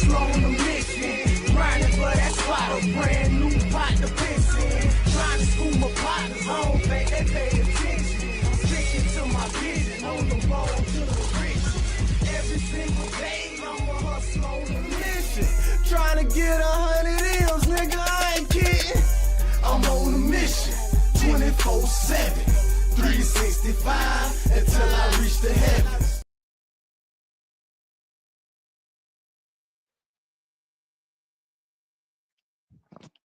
hustle on a mission, grinding for that spot, a brand new pot to piss in. Trying to school my partners, I don't think they pay attention. I'm sticking to my vision, on the road to the riches. Every single day, I'm a hustle on a mission. Trying to get 100 M's, nigga, I ain't kidding. I'm on a mission, 24/7, 365, until I reach the heavens.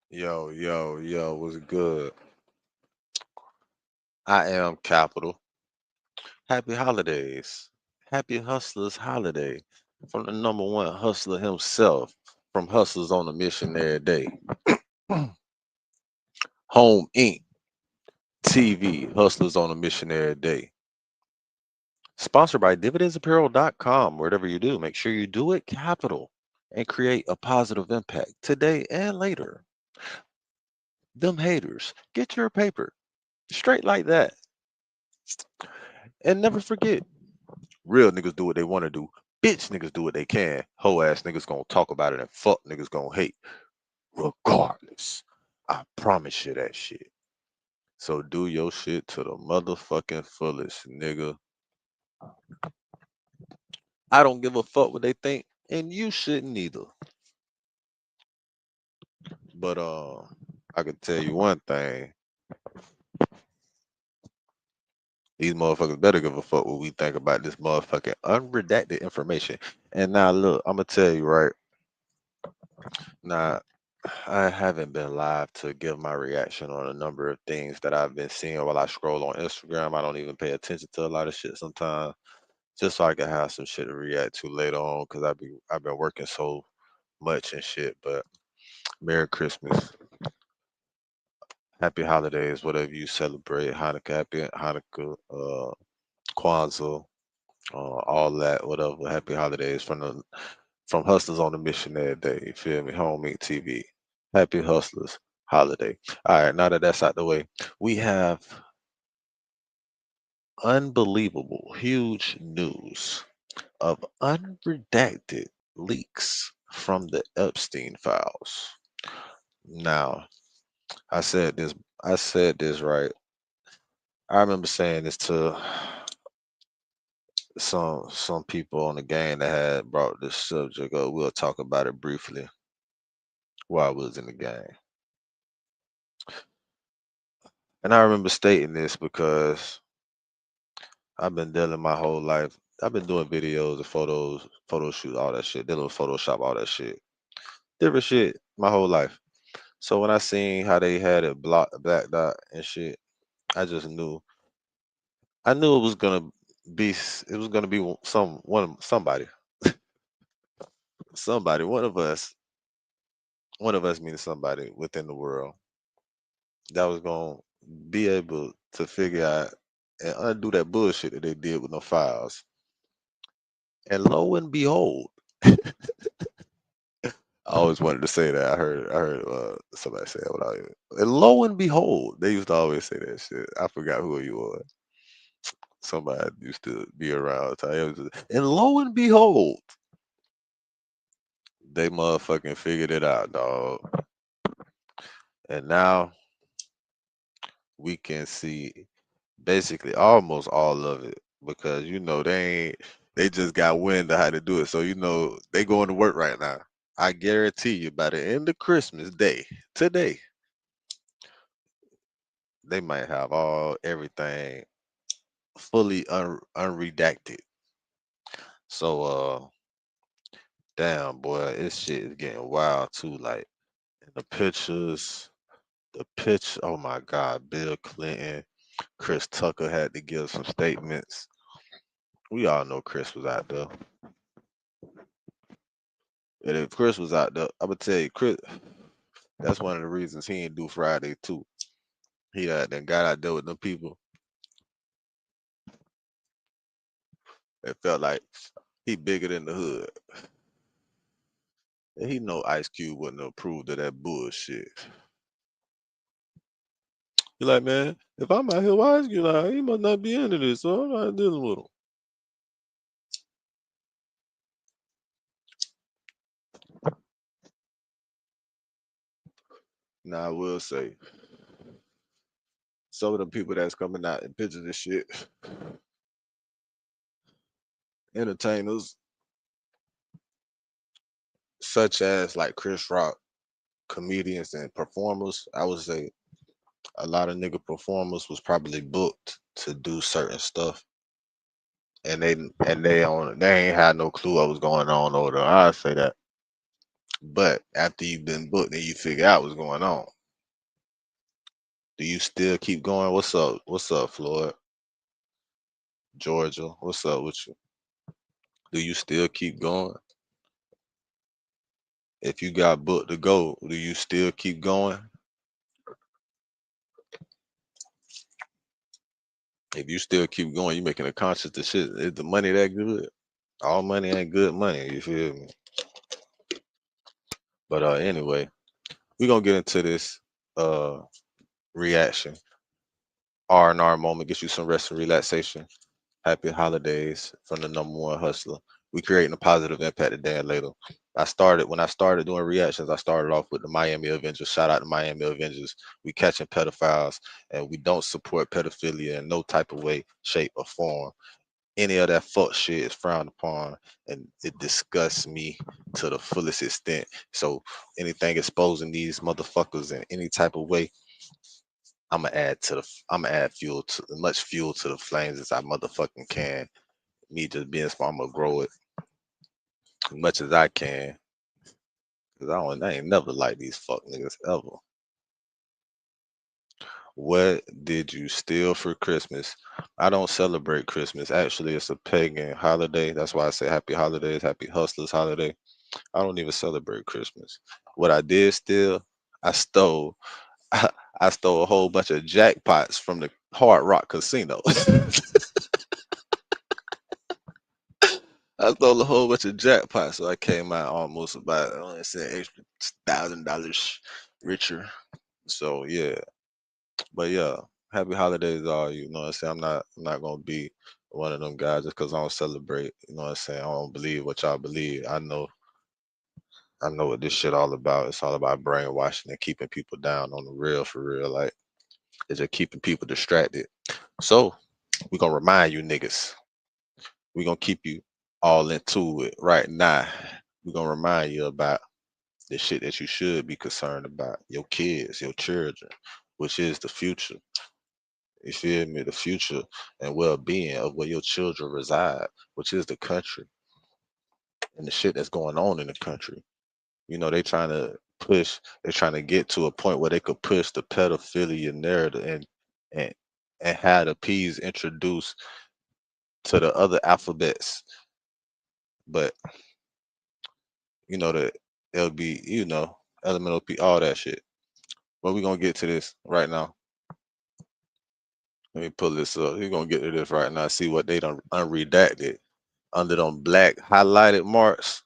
Yo, what's good? I am Capital. Happy holidays. Happy Hustlers Holiday from the number one hustler himself, from Hustlers on a Mission every day. Home Inc. TV, Hustlers on a Mission every day. Sponsored by DividendsApparel.com. Whatever you do, make sure you do it capital and create a positive impact today and later. Them haters, get your paper straight like that. And never forget, real niggas do what they want to do. Bitch niggas do what they can. Hoe ass niggas gonna talk about it and fuck niggas gonna hate. Regardless. I promise you that shit. So do your shit to the motherfucking fullest, nigga. I don't give a fuck what they think, and you shouldn't either. But I can tell you one thing. These motherfuckers better give a fuck what we think about this motherfucking unredacted information. And now look, I'm gonna tell you right now. I haven't been live to give my reaction on a number of things that I've been seeing while I scroll on Instagram. I don't even pay attention to a lot of shit sometimes, just so I can have some shit to react to later on. Cause I've been working so much and shit. But Merry Christmas, Happy Holidays, whatever you celebrate, Hanukkah, Happy Hanukkah, Kwanzaa, all that, whatever. Happy Holidays from Hustlers on the Mission that day. You feel me? Home Meet TV. Happy Hustlers holiday. All right, now that that's out the way, we have unbelievable, huge news of unredacted leaks from the Epstein files. Now, I said this. I said this right. I remember saying this to some people on the game that had brought this subject up. We'll talk about it briefly while I was in the game. And I remember stating this because I've been dealing my whole life. I've been doing videos and photos, photo shoot, all that shit, dealing with Photoshop, all that shit, different shit, my whole life. So when I seen how they had it black dot and shit, I just knew. I knew it was gonna it was gonna be somebody, one of us meaning somebody within the world that was gonna be able to figure out and undo that bullshit that they did with no files. And lo and behold, I always wanted to say that. I heard somebody say it without even. And lo and behold, they used to always say that shit. I forgot who you were. Somebody used to be around. And lo and behold, they motherfucking figured it out, dog. And now we can see basically almost all of it because they just got wind of how to do it. So they going to work right now. I guarantee you by the end of Christmas Day, today, they might have everything fully unredacted. So damn boy, this shit is getting wild too. Like in the pictures, oh my god, Bill Clinton, Chris Tucker had to give some statements. We all know Chris was out there. And if Chris was out there, I'm gonna tell you, Chris, that's one of the reasons he didn't do Friday too. He had then got out there with them people. It felt like he bigger than the hood. And he know Ice Cube wouldn't have approved of that bullshit. He like, man, if I'm out here, why is you like, he must not be into this, so I'm not dealing with him. Now I will say some of the people that's coming out in pictures and shit, entertainers such as like Chris Rock, comedians and performers. I would say a lot of nigga performers was probably booked to do certain stuff, and they ain't had no clue what was going on over there. I say that, but after you've been booked and you figure out what's going on, do you still keep going? What's up? What's up, Floyd? Georgia? What's up with you? Do you still keep going? If you got booked to go, do you still keep going? If you still keep going, you making a conscious decision. Is the money that good? All money ain't good money. You feel me? But anyway, we gonna get into this uh reaction. R&R moment, get you some rest and relaxation. Happy holidays from the number one hustler. We creating a positive impact today and later. When I started doing reactions, I started off with the Miami Avengers. Shout out to Miami Avengers. We catching pedophiles and we don't support pedophilia in no type of way, shape, or form. Any of that fuck shit is frowned upon and it disgusts me to the fullest extent. So anything exposing these motherfuckers in any type of way, I'ma add fuel to much fuel to the flames as I motherfucking can. Me just being smart, I'ma grow it as much as I can. Cause I ain't never like these fuck niggas ever. What did you steal for Christmas? I don't celebrate Christmas. Actually, it's a pagan holiday. That's why I say happy holidays, happy hustlers holiday. I don't even celebrate Christmas. What I did steal, I stole I stole a whole bunch of jackpots from the Hard Rock Casino. I stole a whole bunch of jackpots, so I came out almost about I want to say extra $1,000 richer. So yeah, but yeah, happy holidays to all you. You know what I'm saying? I'm not gonna be one of them guys just because I don't celebrate. You know what I'm saying? I don't believe what y'all believe. I know what this shit all about. It's all about brainwashing and keeping people down on the real for real. Like it's just keeping people distracted. So we gonna remind you niggas. We gonna keep you all into it right now. We gonna remind you about the shit that you should be concerned about. Your kids, your children, which is the future. You feel me? The future and well-being of where your children reside, which is the country and the shit that's going on in the country. You know, they're trying to get to a point where they could push the pedophilia narrative and and have the P's introduced to the other alphabets. But you know the LB, elemental P, all that shit. But we're gonna get to this right now. Let me pull this up. We're gonna get to this right now. See what they done unredacted under them black highlighted marks.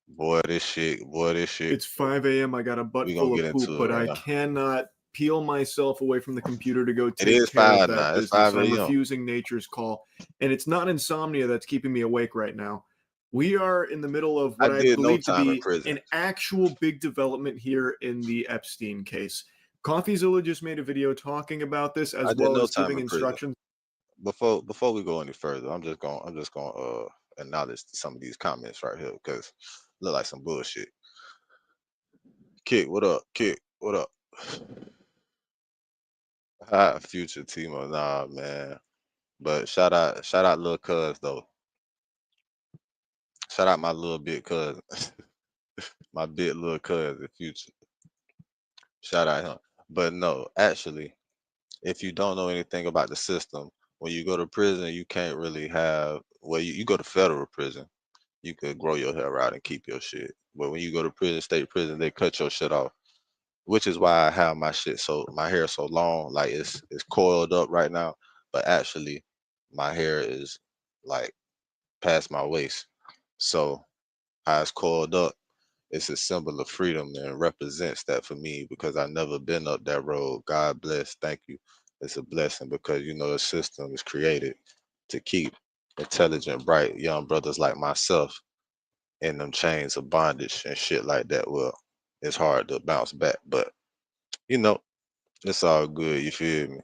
Boy, this shit. It's 5 a.m. I got a butt We gonna full get of poop, into it but right I now. cannot peel myself away from the computer to go It take is care of 5 that now. It's business. 5 I'm a.m. refusing nature's call. And it's not insomnia that's keeping me awake right now. We are in the middle of I what I did no believe to time in be prison. an actual big development here in the Epstein case. CoffeeZilla just made a video talking about this I as did well no as time giving in prison. instructions. Before we go any further, I'm just gonna acknowledge some of these comments right here because look like some bullshit. Kick, what up? Kick, what up? Hi, future Timo, nah, man. But shout out, little cuz though. Shout out my little big cousin, my big little cousin, future. Shout out him. But no, actually, if you don't know anything about the system, when you go to prison, you can't really have. Well, you go to federal prison, you could grow your hair out and keep your shit. But when you go to prison, state prison, they cut your shit off. Which is why I have my hair so long, like it's coiled up right now. But actually, my hair is like past my waist. So how it's coiled up, it's a symbol of freedom and represents that for me because I never been up that road. God bless, thank you. It's a blessing because the system is created to keep intelligent, bright young brothers like myself in them chains of bondage and shit like that. Well, it's hard to bounce back. But you know, it's all good. You feel me?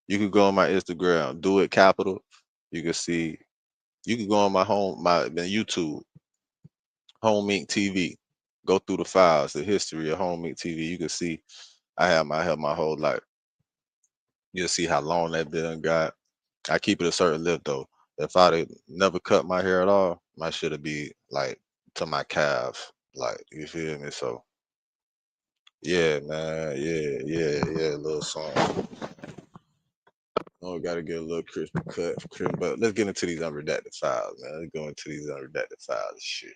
You can go on my Instagram, do it capital. You can see. You can go on my YouTube, Home Inc. TV. Go through the files, the history of Home Inc. TV. You can see I have my whole life. You'll see how long that been got. I keep it a certain length though. If I'd never cut my hair at all, my shit'd be like to my calves. Like, you feel me? So yeah, man. Yeah, little song. Oh, we gotta get a little crispy cut, but let's get into these unredacted files, man. Let's go into these unredacted files and shit.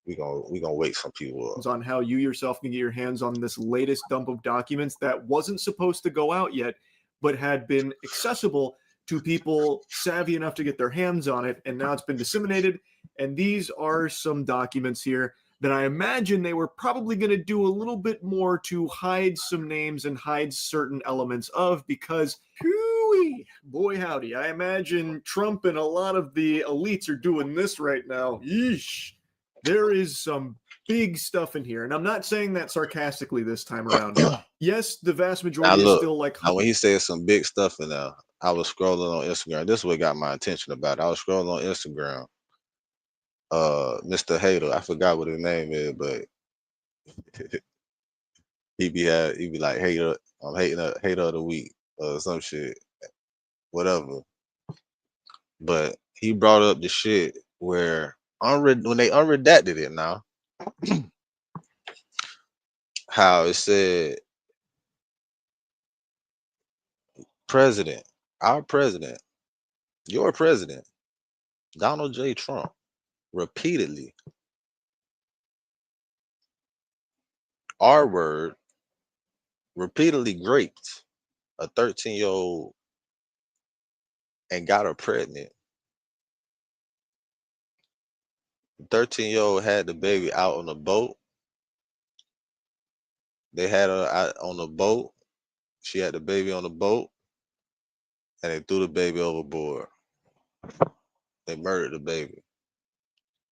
We gonna wake some people up. On how you yourself can get your hands on this latest dump of documents that wasn't supposed to go out yet, but had been accessible to people savvy enough to get their hands on it, and now it's been disseminated. And these are some documents here that I imagine they were probably going to do a little bit more to hide some names and hide certain elements of, because boy howdy, I imagine Trump and a lot of the elites are doing this right now. Yeesh. There is some big stuff in here, and I'm not saying that sarcastically this time around. Yes, the vast majority is still like. Now, when he said some big stuff in there, I was scrolling on Instagram. This is what got my attention about it. I was scrolling on Instagram. Mr. Hater, I forgot what his name is, but he be like hater. I'm hater of the week or some shit, whatever. But he brought up the shit where when they unredacted it now, how it said our president, your president, Donald J. Trump, repeatedly repeatedly raped a 13-year-old and got her pregnant. 13-year-old had the baby out on the boat. They had her out on the boat. She had the baby on the boat, and they threw the baby overboard. They murdered the baby.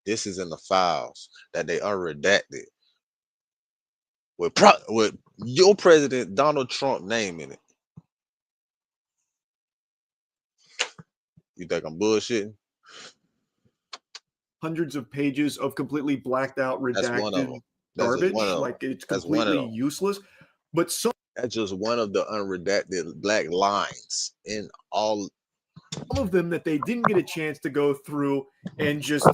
This is in the files that they unredacted with your president Donald Trump name in it. You think I'm bullshitting? Hundreds of pages of completely blacked out, redacted garbage. Like, it's completely useless. But that's just one of the unredacted black lines in all of them that they didn't get a chance to go through and just,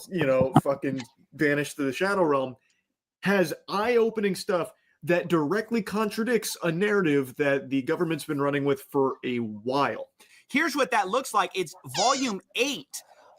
fucking vanish to the shadow realm, has eye-opening stuff that directly contradicts a narrative that the government's been running with for a while. Here's what that looks like. It's volume 8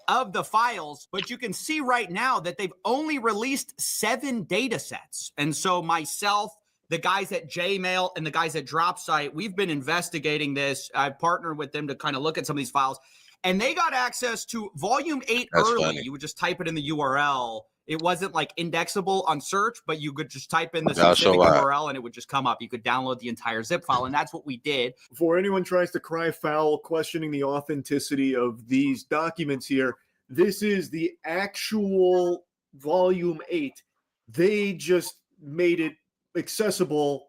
of the files, but you can see right now that they've only released 7 data sets. And so myself, the guys at Jmail, and the guys at DropSite, we've been investigating this. I've partnered with them to kind of look at some of these files, and they got access to volume 8 early. Funny. You would just type it in the URL. It wasn't like indexable on search, but you could just type in the specific URL and it would just come up. You could download the entire zip file, and that's what we did. Before anyone tries to cry foul questioning the authenticity of these documents here, this is the actual volume 8. They just made it accessible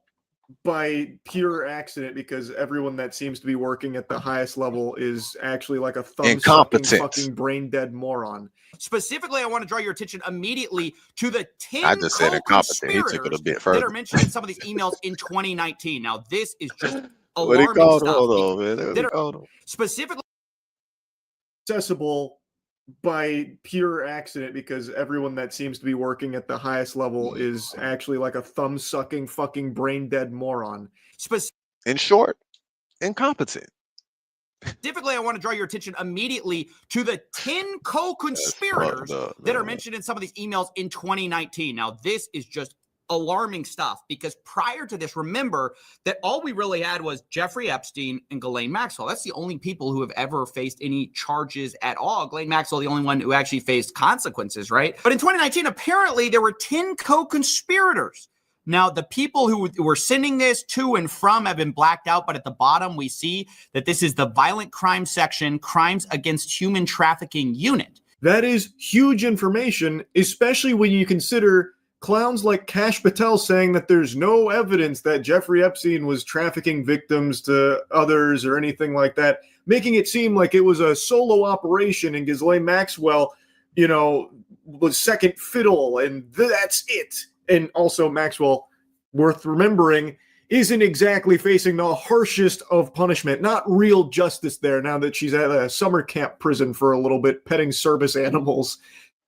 by pure accident because everyone that seems to be working at the highest level is actually like a thumb-sucking fucking brain-dead moron. Specifically, I want to draw your attention immediately to the 10 I just said incompetent. He took it a bit further. That are mentioned in some of these emails in 2019. Now, this is just alarming stuff. Hold on, man. Specifically accessible by pure accident because everyone that seems to be working at the highest level is actually like a thumb-sucking fucking brain-dead moron. In short, incompetent. Specifically, I want to draw your attention immediately to the 10 co-conspirators that are mentioned in some of these emails in 2019. Now, this is just alarming stuff because prior to this, remember that all we really had was Jeffrey Epstein and Ghislaine Maxwell. That's the only people who have ever faced any charges at all. Ghislaine Maxwell, the only one who actually faced consequences, right? But in 2019, apparently there were 10 co-conspirators Now, the people who were sending this to and from have been blacked out, but at the bottom, we see that this is the violent crime section, crimes against human trafficking unit. That is huge information, especially when you consider clowns like Kash Patel saying that there's no evidence that Jeffrey Epstein was trafficking victims to others or anything like that, making it seem like it was a solo operation and Ghislaine Maxwell, was second fiddle and that's it. And also Maxwell, worth remembering, isn't exactly facing the harshest of punishment. Not real justice there now that she's at a summer camp prison for a little bit, petting service animals.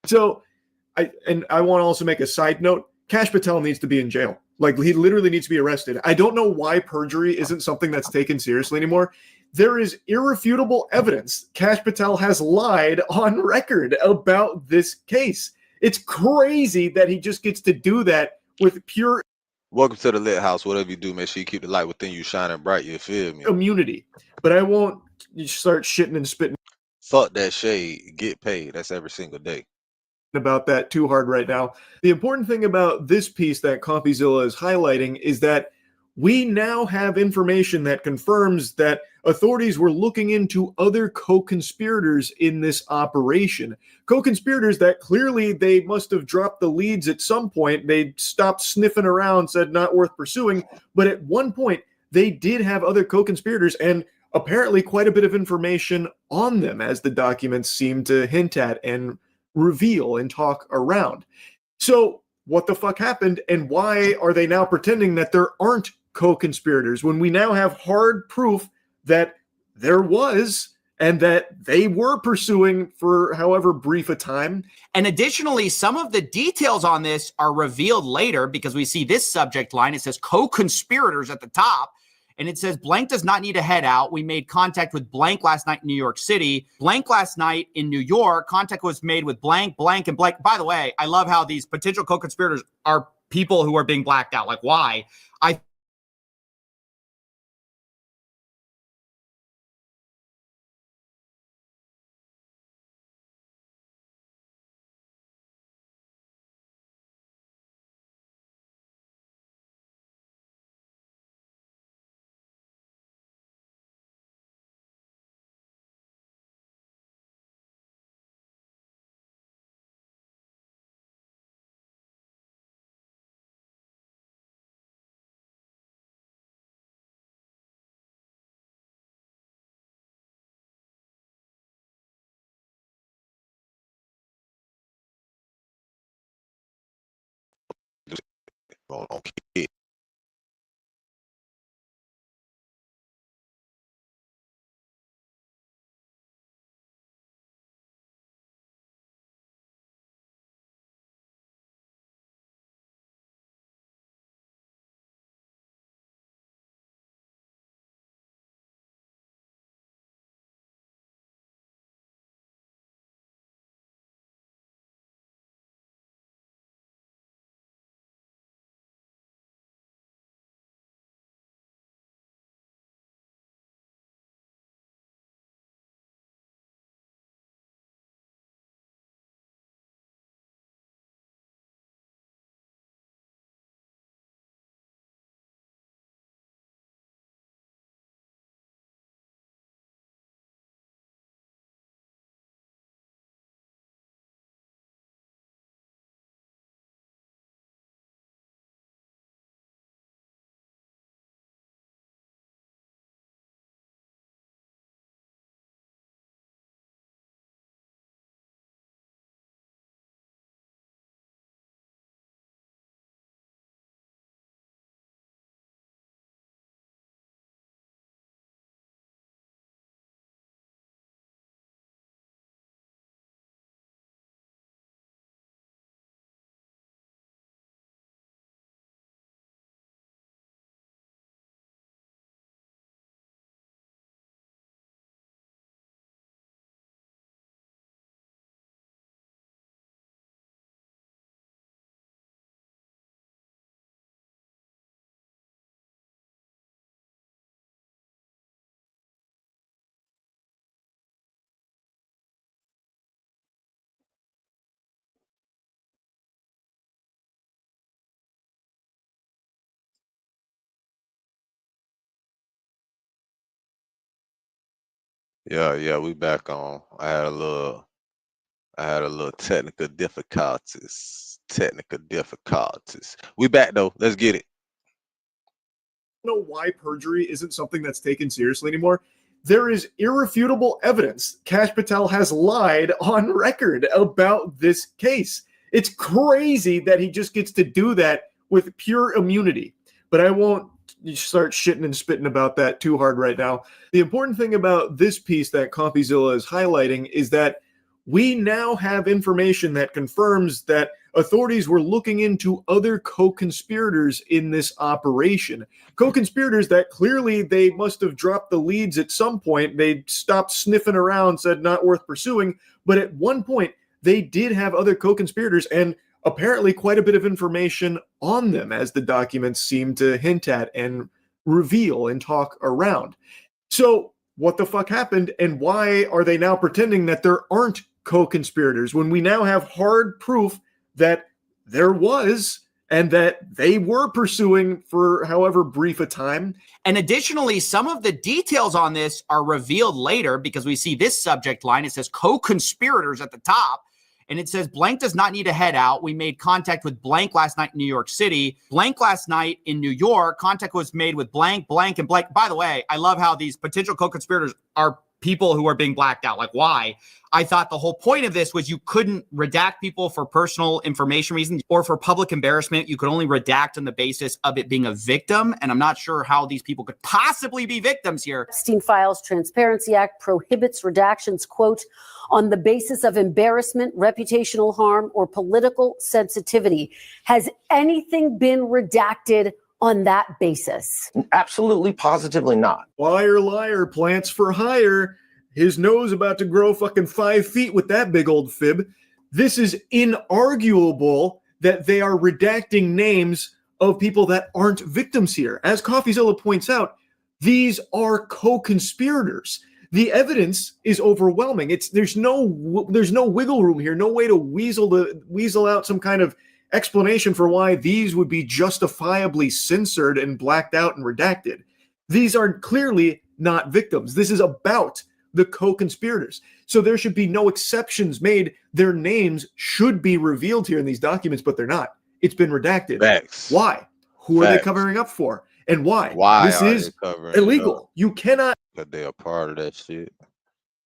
So I want to also make a side note. Kash Patel needs to be in jail. Like, he literally needs to be arrested. I don't know why perjury isn't something that's taken seriously anymore. There is irrefutable evidence Kash Patel has lied on record about this case. It's crazy that he just gets to do that with pure Welcome to the lit house. Whatever you do, make sure you keep the light within you shining bright. You feel me? immunity. But I won't start shitting and spitting Fuck that shade. Get paid. That's every single day. about that too hard right now. The important thing about this piece that CompuZilla is highlighting is that we now have information that confirms that authorities were looking into other co-conspirators in this operation. Co-conspirators that clearly they must have dropped the leads at some point. They stopped sniffing around, said not worth pursuing. But at one point, they did have other co-conspirators and apparently quite a bit of information on them, as the documents seem to hint at and reveal and talk around. So what the fuck happened, and why are they now pretending that there aren't co-conspirators when we now have hard proof that there was and that they were pursuing for however brief a time? And additionally, some of the details on this are revealed later because we see this subject line. It says co-conspirators at the top. And it says, blank does not need to head out. We made contact with blank last night in New York City. Blank last night in New York. Contact was made with blank, blank, and blank. By the way, I love how these potential co-conspirators are people who are being blacked out. Like, why? I On Yeah, we back on. I had a little technical difficulties. Technical difficulties. We back though. Let's get it. Know why perjury isn't something that's taken seriously anymore. There is irrefutable evidence Kash Patel has lied on record about this case. It's crazy that he just gets to do that with pure immunity. But I won't start shitting and spitting about that too hard right now. The important thing about this piece that CoffeeZilla is highlighting is that we now have information that confirms that authorities were looking into other co-conspirators in this operation. Co-conspirators that clearly they must have dropped the leads at some point. They stopped sniffing around, said not worth pursuing. But at one point, they did have other co-conspirators and apparently quite a bit of information on them, as the documents seem to hint at and reveal and talk around. So what the fuck happened, and why are they now pretending that there aren't co-conspirators when we now have hard proof that there was and that they were pursuing for however brief a time? And additionally, some of the details on this are revealed later because we see this subject line. It says co-conspirators at the top. And it says, blank does not need to head out. We made contact with blank last night in New York City. Blank last night in New York. Contact was made with blank, blank, and blank. By the way, I love how these potential co-conspirators are people who are being blacked out. Like, why? I thought the whole point of this was you couldn't redact people for personal information reasons or for public embarrassment. You could only redact on the basis of it being a victim. And I'm not sure how these people could possibly be victims here. Epstein Files Transparency Act prohibits redactions, quote, on the basis of embarrassment, reputational harm, or political sensitivity. Has anything been redacted on that basis? Absolutely, positively not. Liar, liar, plants for hire. His nose about to grow fucking 5 feet with that big old fib. This is inarguable that they are redacting names of people that aren't victims here. As CoffeeZilla points out, these are co-conspirators. The evidence is overwhelming. There's no wiggle room here, no way to weasel out some kind of explanation for why these would be justifiably censored and blacked out and redacted. These are clearly not victims. This is about the co-conspirators. So there should be no exceptions made. Their names should be revealed here in these documents, but they're not. It's been redacted. Facts. Why? Who are Facts. they covering up for? And why? Why This are is they covering illegal. You cannot. Because they are part of that shit.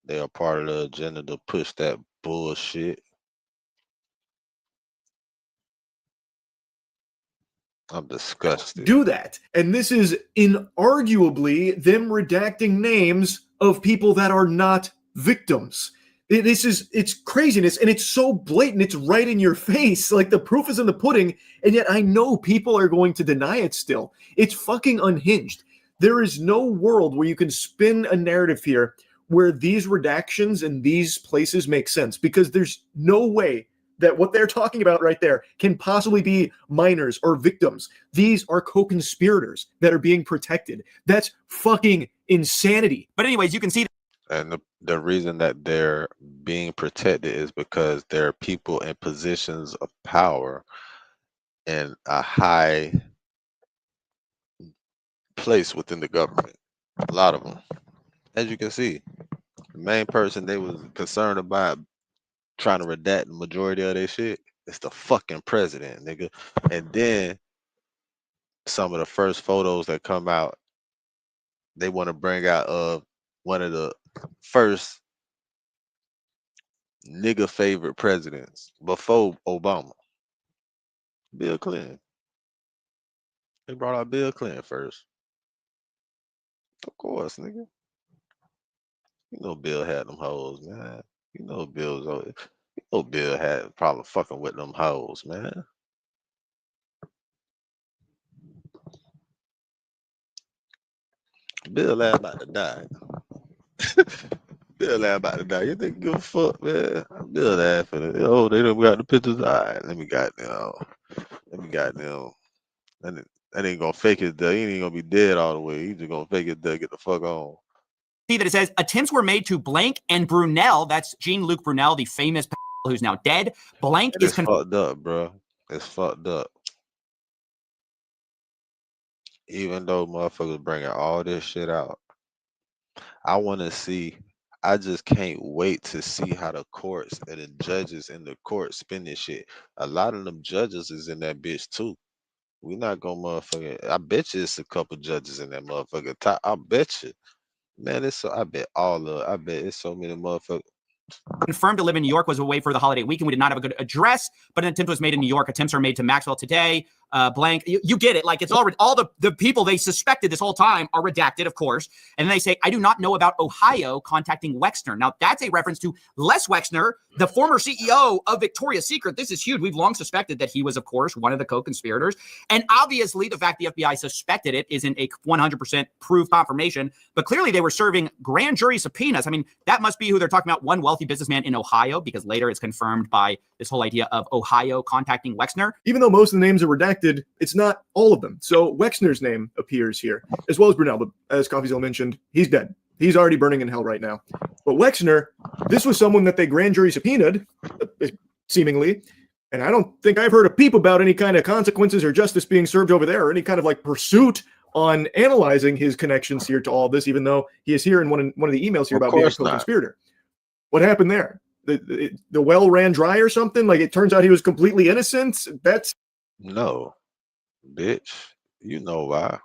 They are part of the agenda to push that bullshit. I'm disgusted. Do that. And this is inarguably them redacting names of people that are not victims. It's craziness, and it's so blatant. It's right in your face. Like, the proof is in the pudding, and yet I know people are going to deny it still. It's fucking unhinged. There is no world where you can spin a narrative here where these redactions in these places make sense, because there's no way that what they're talking about right there can possibly be minors or victims. These are co-conspirators that are being protected. That's fucking insanity. But anyways, you can see. And the reason that they're being protected is because there are people in positions of power in a high place within the government. A lot of them. As you can see, the main person they was concerned about trying to redact the majority of their shit, it's the fucking president, nigga. And then some of the first photos that come out, they want to bring out of one of the first nigga favorite presidents before Obama, Bill Clinton. They brought out Bill Clinton first. Of course, nigga. You know Bill had them hoes, man. You know Bill had problem fucking with them hoes, man. Bill ass about to die. Bill ass about to die. You think give a fuck, man? Bill ass finna. Oh, they done got the pictures. All right, let me goddamn. That ain't gonna fake his death. He ain't gonna be dead all the way. He just gonna fake his death. Get the fuck on. See that it says attempts were made to blank and Brunel. That's Jean-Luc Brunel, the famous who's now dead. Blank is fucked up, bro. It's fucked up. Even though motherfuckers bringing all this shit out, I want to see I just can't wait to see how the courts and the judges in the court spin this shit. A lot of them judges is in that bitch too. We not gonna motherfucking. I bet you it's a couple judges in that motherfucker. I bet you, man. It's so. I bet all of. I bet it's so many motherfuckers. Confirmed to live in New York, was away for the holiday weekend. We did not have a good address, but an attempt was made in New York. Attempts are made to Maxwell today. Blank. You get it. Like, it's all the people they suspected this whole time are redacted, of course. And then they say, I do not know about Ohio contacting Wexner. Now, that's a reference to Les Wexner, the former CEO of Victoria's Secret. This is huge. We've long suspected that he was, of course, one of the co-conspirators. And obviously, the fact the FBI suspected it isn't a 100% proof confirmation. But clearly, they were serving grand jury subpoenas. I mean, that must be who they're talking about, one wealthy businessman in Ohio, because later it's confirmed by this whole idea of Ohio contacting Wexner. Even though most of the names are redacted, it's not all of them. So Wexner's name appears here, as well as Brunel, but as CoffeeZilla mentioned, he's dead. He's already burning in hell right now. But Wexner, this was someone that they grand jury subpoenaed, seemingly, and I don't think I've heard a peep about any kind of consequences or justice being served over there, or any kind of like pursuit on analyzing his connections here to all this, even though he is here in one of the emails here about being a co-conspirator. What happened there? The well ran dry or something? Like, it turns out he was completely innocent? That's No, bitch. You know why?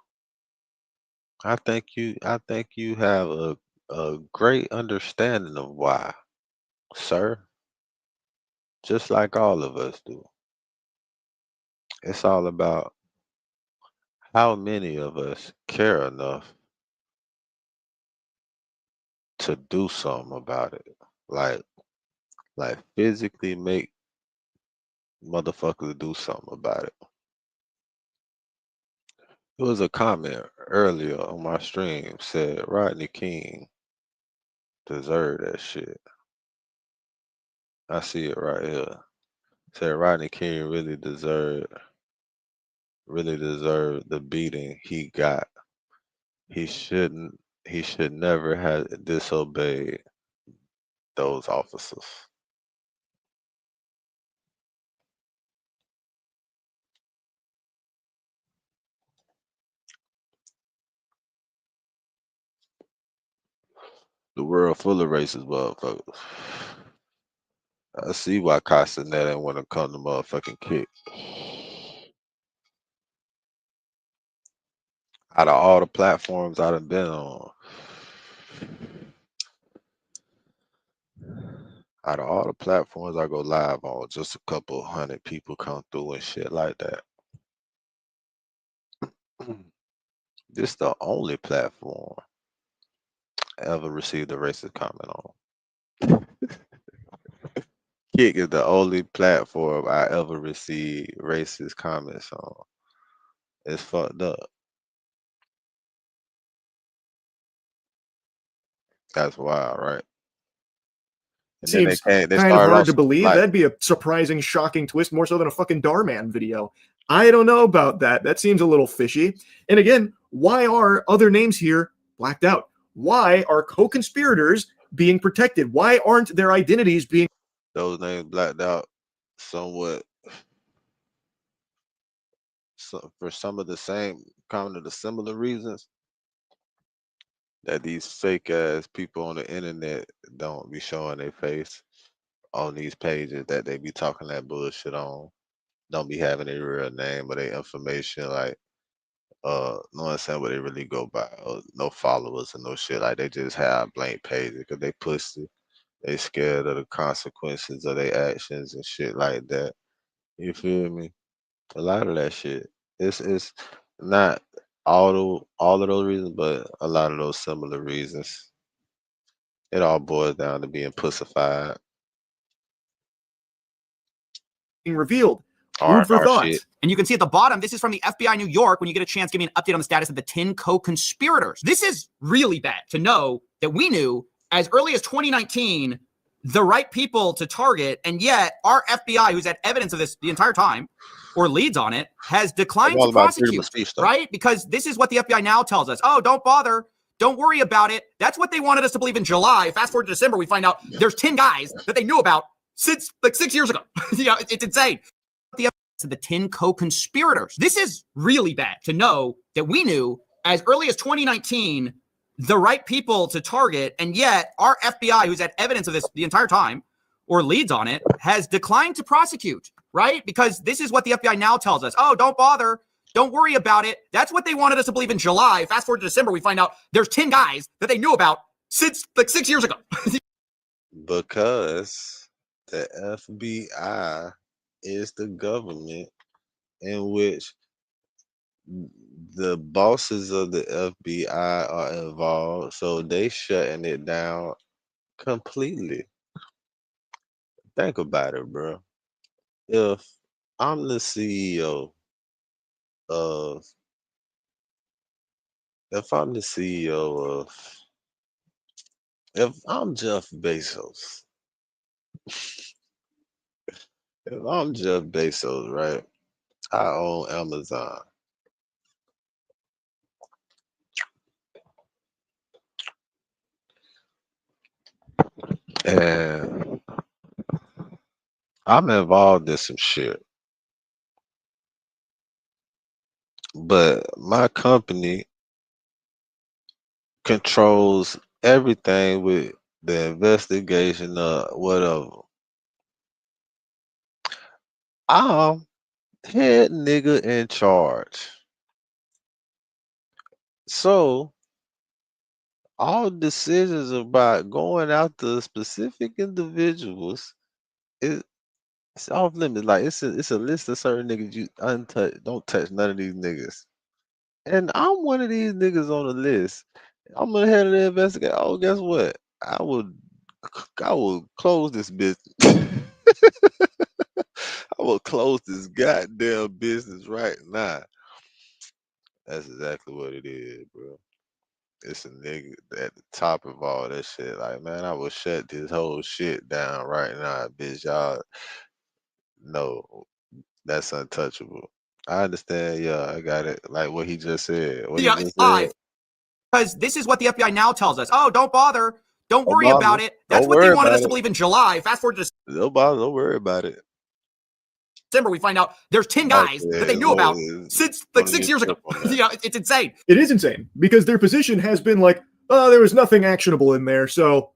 I think you have a great understanding of why, sir. Just like all of us do. It's all about how many of us care enough to do something about it. Like physically make motherfuckers do something about it. There was a comment earlier on my stream said Rodney King deserved that shit. I see it right here. Said Rodney King really deserved the beating he got. He should never have disobeyed those officers. The world full of racist motherfuckers. I see why Castanet didn't want to come to motherfucking kick. Out of all the platforms I done been on, out of all the platforms I go live on, just a couple hundred people come through and shit like that. This the only platform I ever received a racist comment on. Kick is the only platform I ever received racist comments on. It's fucked up. That's wild, right? And seems then they kind of started hard off to believe. like, That'd be a surprising, shocking twist, more so than a fucking Darman video. I don't know about that. That seems a little fishy. And again, why are other names here blacked out? Why are co-conspirators being protected? Why aren't their identities being those names blacked out somewhat for some of the same kind of the similar reasons that these fake ass people on the internet don't be showing their face on these pages that they be talking that bullshit on. Don't be having their real name or their information, like no one saying what they really go by, or no followers and no shit. Like, they just have blank pages because they pussy. They scared of the consequences of their actions and shit like that. You feel me? A lot of that shit. It's not all of those reasons, but a lot of those similar reasons. It all boils down to being pussified. revealed? R Food for R thought. shit. And you can see at the bottom, this is from the FBI New York. When you get a chance, give me an update on the status of the 10 co-conspirators. This is really bad to know that we knew as early as 2019 the right people to target, and yet our FBI, who's had evidence of this the entire time or leads on it, has declined All to about freedom of prosecute, speech, though. right? Because this is what the FBI now tells us. Oh, don't bother. Don't worry about it. That's what they wanted us to believe in July. Fast forward to December, we find out there's 10 guys that they knew about since like 6 years ago. It's insane. The 10 co-conspirators. This is really bad to know that we knew as early as 2019 the right people to target. And yet our FBI, who's had evidence of this the entire time or leads on it, has declined to prosecute, right? Because this is what the FBI now tells us. Oh, don't bother. Don't worry about it. That's what they wanted us to believe in July. Fast forward to December, we find out there's 10 guys that they knew about since like 6 years ago. Because the FBI is the government in which the bosses of the FBI are involved, so they shutting it down completely. Think about it, bro. If I'm the CEO of, if I'm the CEO of, if I'm Jeff Bezos, if I'm Jeff Bezos, right? I own Amazon. And I'm involved in some shit. But my company controls everything with the investigation of whatever. I'm head nigga in charge. So all decisions about going after specific individuals is it's off limits. Like it's a list of certain niggas you untouch. Don't touch none of these niggas. And I'm one of these niggas on the list. I'm gonna head of the investigation. Oh, guess what? I will close this business. I will close this goddamn business right now. That's exactly what it is, bro. It's a nigga at the top of all that shit. Like, man, I will shut this whole shit down right now, bitch. Y'all know that's untouchable. I understand, yeah, I got it. Like what he just said. What he Yeah, just it's said. live. Because this is what the FBI now tells us. Oh, don't bother. Don't worry bother. about it. That's Don't what they worry wanted about us to it. believe in July. Fast forward to Don't bother. Don't worry about it. December, we find out there's 10 guys that they knew about since like 6 years ago. Yeah, it's insane. It is insane because their position has been like, oh, there was nothing actionable in there. So,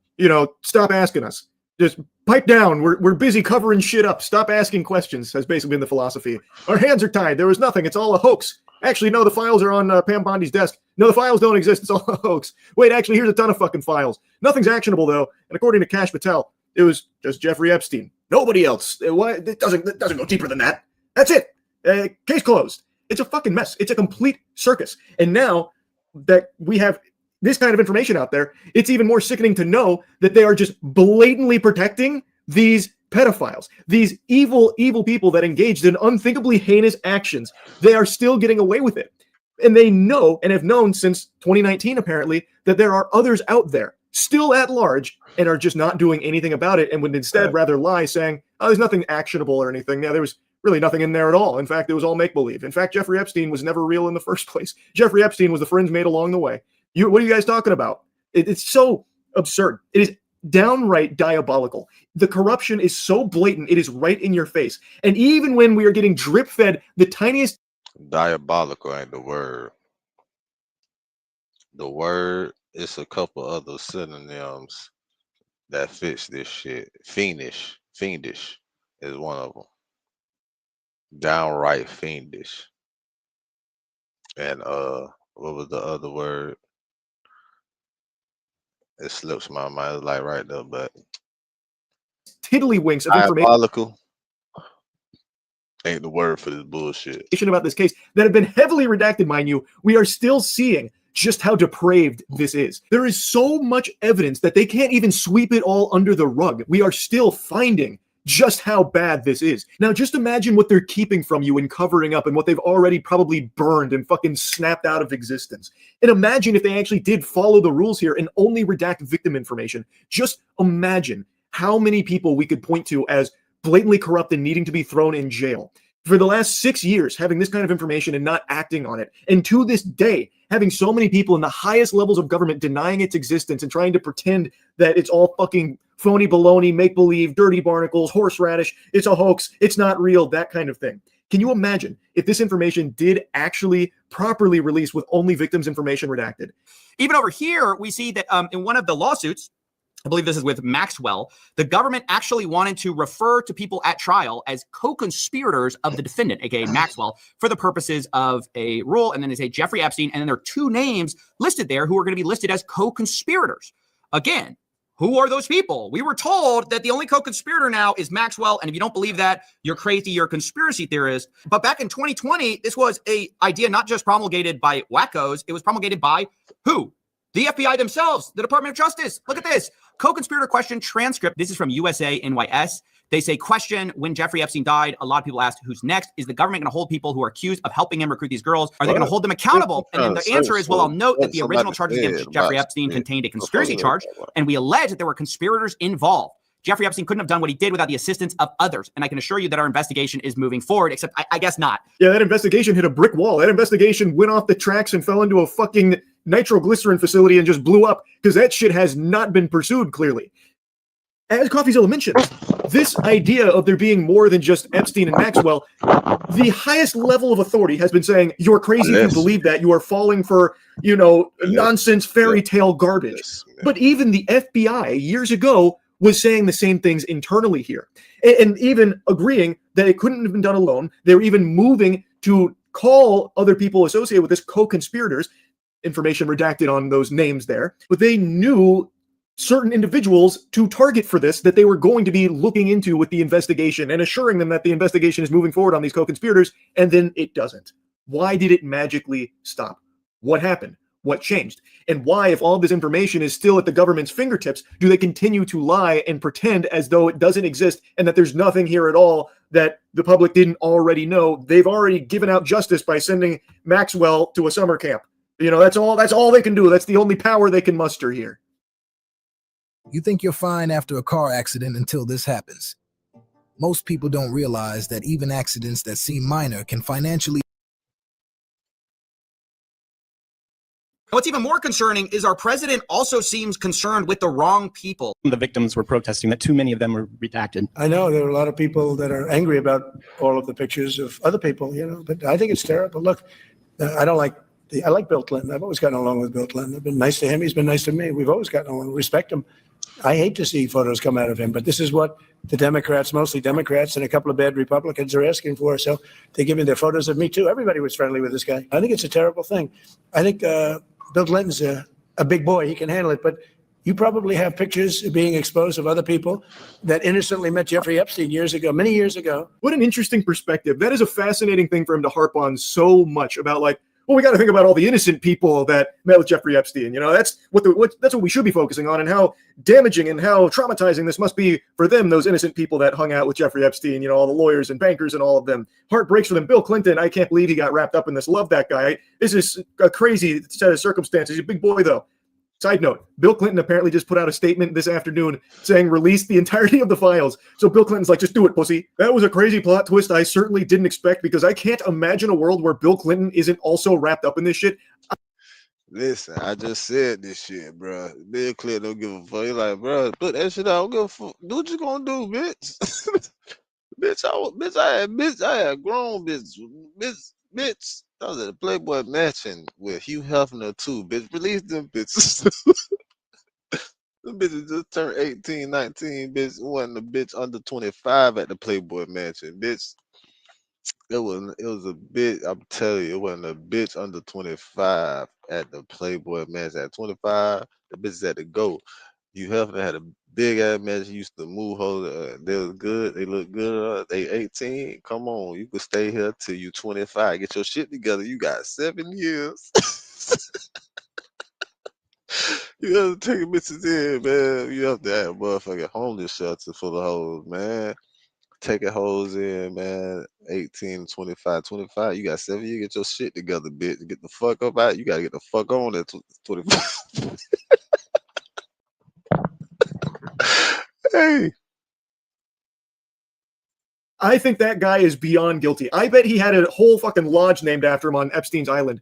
stop asking us. Just pipe down. We're busy covering shit up. Stop asking questions has basically been the philosophy. Our hands are tied. There was nothing. It's all a hoax. Actually, no, the files are on Pam Bondi's desk. No, the files don't exist. It's all a hoax. Wait, actually, here's a ton of fucking files. Nothing's actionable, though. And according to Kash Patel, it was just Jeffrey Epstein. Nobody else. It doesn't go deeper than that. That's it. Case closed. It's a fucking mess. It's a complete circus. And now that we have this kind of information out there, it's even more sickening to know that they are just blatantly protecting these pedophiles, these evil, evil people that engaged in unthinkably heinous actions. They are still getting away with it. And they know and have known since 2019, apparently, that there are others out there still at large and are just not doing anything about it and would instead rather lie saying, oh, there's nothing actionable or anything. Yeah, there was really nothing in there at all. In fact, it was all make-believe. In fact, Jeffrey Epstein was never real in the first place. Jeffrey Epstein was the friends made along the way. What are you guys talking about? It's so absurd. It is downright diabolical. The corruption is so blatant. It is right in your face. And even when we are getting drip-fed the tiniest... Diabolical ain't the word. The word is a couple other synonyms that fits this shit. Fiendish is one of them. Downright fiendish. And what was the other word? It slips my mind. It's like right there, but tiddlywinks of diabolical ain't the word for this bullshit. About this case that have been heavily redacted, mind you. We are still seeing just how depraved this is. There is so much evidence that they can't even sweep it all under the rug. We are still finding just how bad this is. Now, just imagine what they're keeping from you and covering up and what they've already probably burned and fucking snapped out of existence. And imagine if they actually did follow the rules here and only redact victim information. Just imagine how many people we could point to as blatantly corrupt and needing to be thrown in jail. For the last 6 years, having this kind of information and not acting on it. And to this day, having so many people in the highest levels of government denying its existence and trying to pretend that it's all fucking phony baloney, make-believe, dirty barnacles, horseradish, it's a hoax, it's not real, that kind of thing. Can you imagine if this information did actually properly release with only victims' information redacted? Even over here, we see that in one of the lawsuits, I believe this is with Maxwell, the government actually wanted to refer to people at trial as co-conspirators of the defendant, aka Maxwell, for the purposes of a rule. And then they say Jeffrey Epstein, and then there are two names listed there who are going to be listed as co-conspirators. Again, who are those people? We were told that the only co-conspirator now is Maxwell, and if you don't believe that, you're crazy, you're a conspiracy theorist. But back in 2020, this was an idea not just promulgated by wackos, it was promulgated by who? The FBI themselves, the Department of Justice. Look at this. Co-conspirator question transcript. This is from USA NYS. They say, question, when Jeffrey Epstein died, a lot of people asked, who's next? Is the government going to hold people who are accused of helping him recruit these girls? Are they going to hold them accountable? And then the answer is, well, I'll note that the original charges against Jeffrey Epstein contained a conspiracy charge, and we allege that there were conspirators involved. Jeffrey Epstein couldn't have done what he did without the assistance of others. And I can assure you that our investigation is moving forward, except I guess not. Yeah, that investigation hit a brick wall. That investigation went off the tracks and fell into a fucking nitroglycerin facility and just blew up because that shit has not been pursued clearly. As CoffeeZilla mentioned, this idea of there being more than just Epstein and Maxwell, the highest level of authority has been saying, you're crazy if you believe that. You are falling for, nonsense fairy tale garbage. But even the FBI years ago was saying the same things internally here, and even agreeing that it couldn't have been done alone. They were even moving to call other people associated with this co-conspirators, information redacted on those names there, but they knew certain individuals to target for this that they were going to be looking into with the investigation and assuring them that the investigation is moving forward on these co-conspirators, and then it doesn't. Why did it magically stop? What happened? What changed? And why, if all this information is still at the government's fingertips, do they continue to lie and pretend as though it doesn't exist and that there's nothing here at all that the public didn't already know? They've already given out justice by sending Maxwell to a summer camp. That's all they can do. That's the only power they can muster here. You think you're fine after a car accident until this happens. Most people don't realize that even accidents that seem minor can financially. What's even more concerning is our president also seems concerned with the wrong people. The victims were protesting that too many of them were redacted. I know there are a lot of people that are angry about all of the pictures of other people, but I think it's terrible. Look, I like Bill Clinton. I've always gotten along with Bill Clinton. I've been nice to him. He's been nice to me. We've always gotten along. Respect him. I hate to see photos come out of him, but this is what the Democrats, mostly Democrats and a couple of bad Republicans, are asking for. So they give me their photos of me too. Everybody was friendly with this guy. I think it's a terrible thing. I think Bill Clinton's a big boy. He can handle it. But you probably have pictures being exposed of other people that innocently met Jeffrey Epstein years ago, many years ago. What an interesting perspective. That is a fascinating thing for him to harp on so much about, we got to think about all the innocent people that met with Jeffrey Epstein. That's what we should be focusing on, and how damaging and how traumatizing this must be for them, those innocent people that hung out with Jeffrey Epstein, all the lawyers and bankers and all of them. Heart breaks for them. Bill Clinton, I can't believe he got wrapped up in this. Love that guy. This is a crazy set of circumstances. He's a big boy, though. Side note, Bill Clinton apparently just put out a statement this afternoon saying release the entirety of the files. So Bill Clinton's like, just do it, pussy. That was a crazy plot twist I certainly didn't expect, because I can't imagine a world where Bill Clinton isn't also wrapped up in this shit. Listen, I just said this shit, bro. Bill Clinton don't give a fuck. He's like, bro, put that shit out. I don't give a fuck. Do what you gonna do, bitch. I had grown bitch. I was at a Playboy Mansion with Hugh Hefner too, bitch. Release them bitches. Them bitches just turned 18, 19, bitch. Wasn't a bitch under 25 at the Playboy Mansion, bitch. It was a bitch. I'm telling you, it wasn't a bitch under 25 at the Playboy Mansion. At 25, the bitches had to go. Hugh Hefner had a big ass mansion. Used to move hoes. They was good. They look good. They 18. Come on, you could stay here till you 25. Get your shit together. You got 7 years. You have to take bitches in, man. You have to have a motherfucking homeless shelter for the hoes, man. Taking hoes in, man. 18, 25, 25. You got 7 years. Get your shit together, bitch. Get the fuck up out. You gotta get the fuck on at 25. Hey. I think that guy is beyond guilty. I bet he had a whole fucking lodge named after him on Epstein's Island.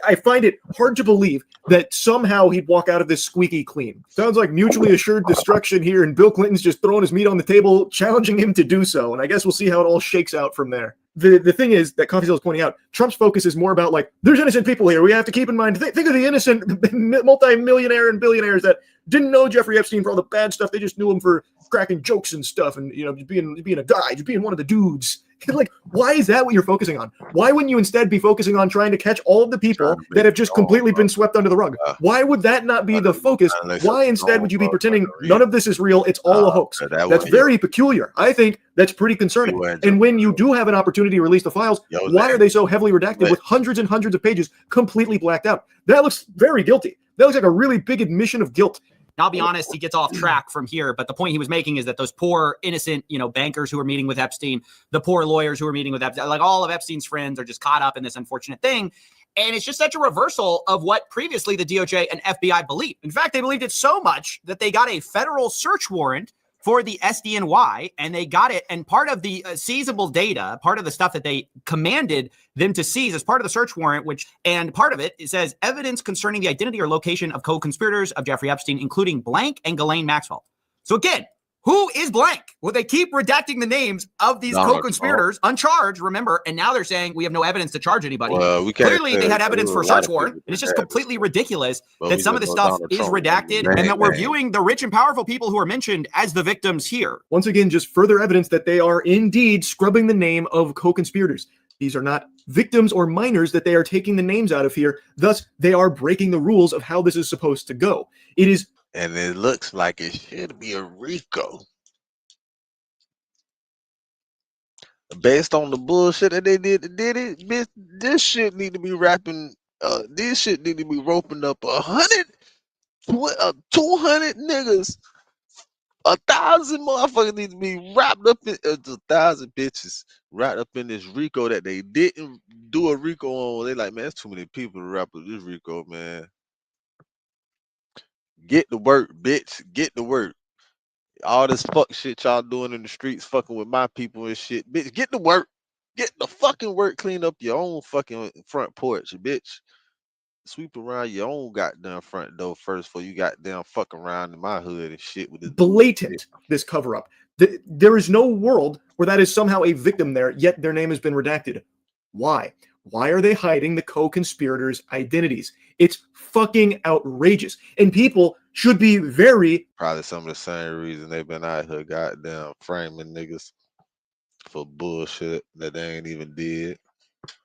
I find it hard to believe that somehow he'd walk out of this squeaky clean. Sounds like mutually assured destruction here, and Bill Clinton's just throwing his meat on the table, challenging him to do so. And I guess we'll see how it all shakes out from there. the thing is that CoffeeZilla is pointing out, Trump's focus is more about like, there's innocent people here. We have to keep in mind, think of the innocent multi-millionaire and billionaires that didn't know Jeffrey Epstein for all the bad stuff. They just knew him for cracking jokes and stuff, and just being a guy, just being one of the dudes. Like, why is that what you're focusing on? Why wouldn't you instead be focusing on trying to catch all of the people that have just completely been swept under the rug? Why would that not be the focus? Why instead would you be pretending none of this is real? It's all a hoax. That's very peculiar. I think that's pretty concerning. And when you do have an opportunity to release the files, why are they so heavily redacted with hundreds and hundreds of pages completely blacked out? That looks very guilty. That looks like a really big admission of guilt. I'll be honest, he gets off track from here, but the point he was making is that those poor, innocent, bankers who were meeting with Epstein, the poor lawyers who were meeting with Epstein, like all of Epstein's friends are just caught up in this unfortunate thing. And it's just such a reversal of what previously the DOJ and FBI believed. In fact, they believed it so much that they got a federal search warrant for the SDNY, and they got it. And part of the seizable data, part of the stuff that they commanded them to seize as part of the search warrant, and part of it says evidence concerning the identity or location of co-conspirators of Jeffrey Epstein, including blank and Ghislaine Maxwell. So again, who is blank? Well, they keep redacting the names of these co-conspirators, uncharged, remember, and now they're saying we have no evidence to charge anybody. Well, Clearly, they had evidence for search warrant, and it's just completely ridiculous that some of this stuff is redacted and that we're viewing the rich and powerful people who are mentioned as the victims here. Once again, just further evidence that they are indeed scrubbing the name of co-conspirators. These are not victims or minors that they are taking the names out of here. Thus, they are breaking the rules of how this is supposed to go. It is. And it looks like it should be a RICO. Based on the bullshit that they did it, bitch, this shit need to be wrapping, this shit need to be roping up 200 niggas. 1,000 motherfuckers need to be wrapped up in 1,000 bitches wrapped up in this RICO that they didn't do a RICO on. They like, man, it's too many people to wrap up this RICO, man. Get to work, bitch. Get to work. All this fuck shit y'all doing in the streets, fucking with my people and shit. Bitch, get to work. Get the fucking work. Clean up your own fucking front porch, bitch. Sweep around your own goddamn front door first before you goddamn fuck around in my hood and shit with this blatant, this cover-up. There is no world where that is somehow a victim there, yet their name has been redacted. Why? Why are they hiding the co-conspirators' identities? It's fucking outrageous. And people should be very... Probably some of the same reason they've been out here goddamn framing niggas for bullshit that they ain't even did.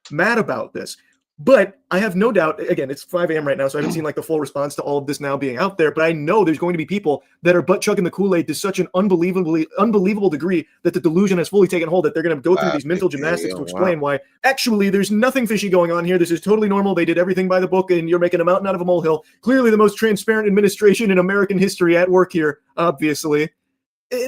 Mad about this. But I have no doubt, again, it's 5 a.m. right now, so I haven't seen like the full response to all of this now being out there, but I know there's going to be people that are butt chugging the Kool-Aid to such an unbelievable degree that the delusion has fully taken hold that they're going to go through these mental gymnastics to explain why actually there's nothing fishy going on here. This is totally normal. They did everything by the book and you're making a mountain out of a molehill. Clearly the most transparent administration in American history at work here, obviously.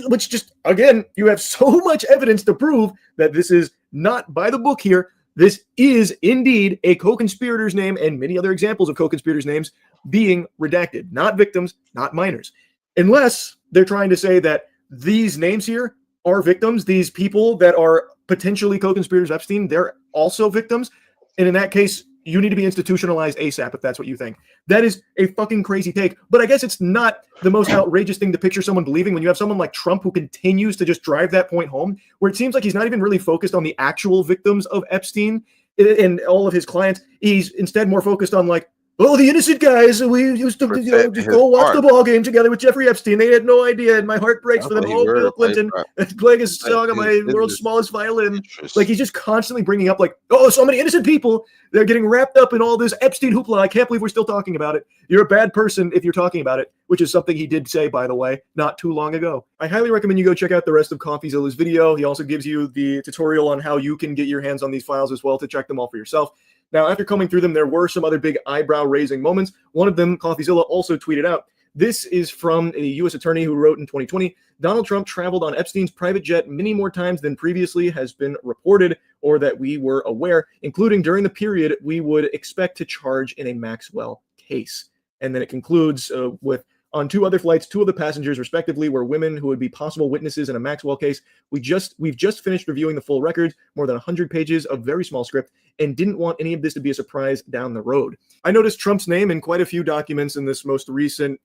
Which just, again, you have so much evidence to prove that this is not by the book here. This is indeed a co-conspirator's name and many other examples of co-conspirators' names being redacted. Not victims, not minors. Unless they're trying to say that these names here are victims, these people that are potentially co-conspirators of Epstein, they're also victims. And in that case, you need to be institutionalized ASAP if that's what you think. That is a fucking crazy take. But I guess it's not the most outrageous thing to picture someone believing when you have someone like Trump who continues to just drive that point home, where it seems like he's not even really focused on the actual victims of Epstein and all of his clients. He's instead more focused on like, oh, the innocent guys, we used to just go watch the ball game together with Jeffrey Epstein. They had no idea, and my heart breaks for them. Oh, Bill Clinton playing his song on my world's smallest violin. Like, he's just constantly bringing up like, oh, so many innocent people. They're getting wrapped up in all this Epstein hoopla. I can't believe we're still talking about it. You're a bad person if you're talking about it, which is something he did say, by the way, not too long ago. I highly recommend you go check out the rest of CoffeeZilla's video. He also gives you the tutorial on how you can get your hands on these files as well to check them all for yourself. Now, after combing through them, there were some other big eyebrow-raising moments. One of them, CoffeeZilla also tweeted out. This is from a U.S. attorney who wrote in 2020, Donald Trump traveled on Epstein's private jet many more times than previously has been reported or that we were aware, including during the period we would expect to charge in a Maxwell case. And then it concludes with, on 2 other flights, 2 of the passengers, respectively, were women who would be possible witnesses in a Maxwell case. We've just finished reviewing the full records, more than 100 pages of very small script, and didn't want any of this to be a surprise down the road. I noticed Trump's name in quite a few documents in this most recent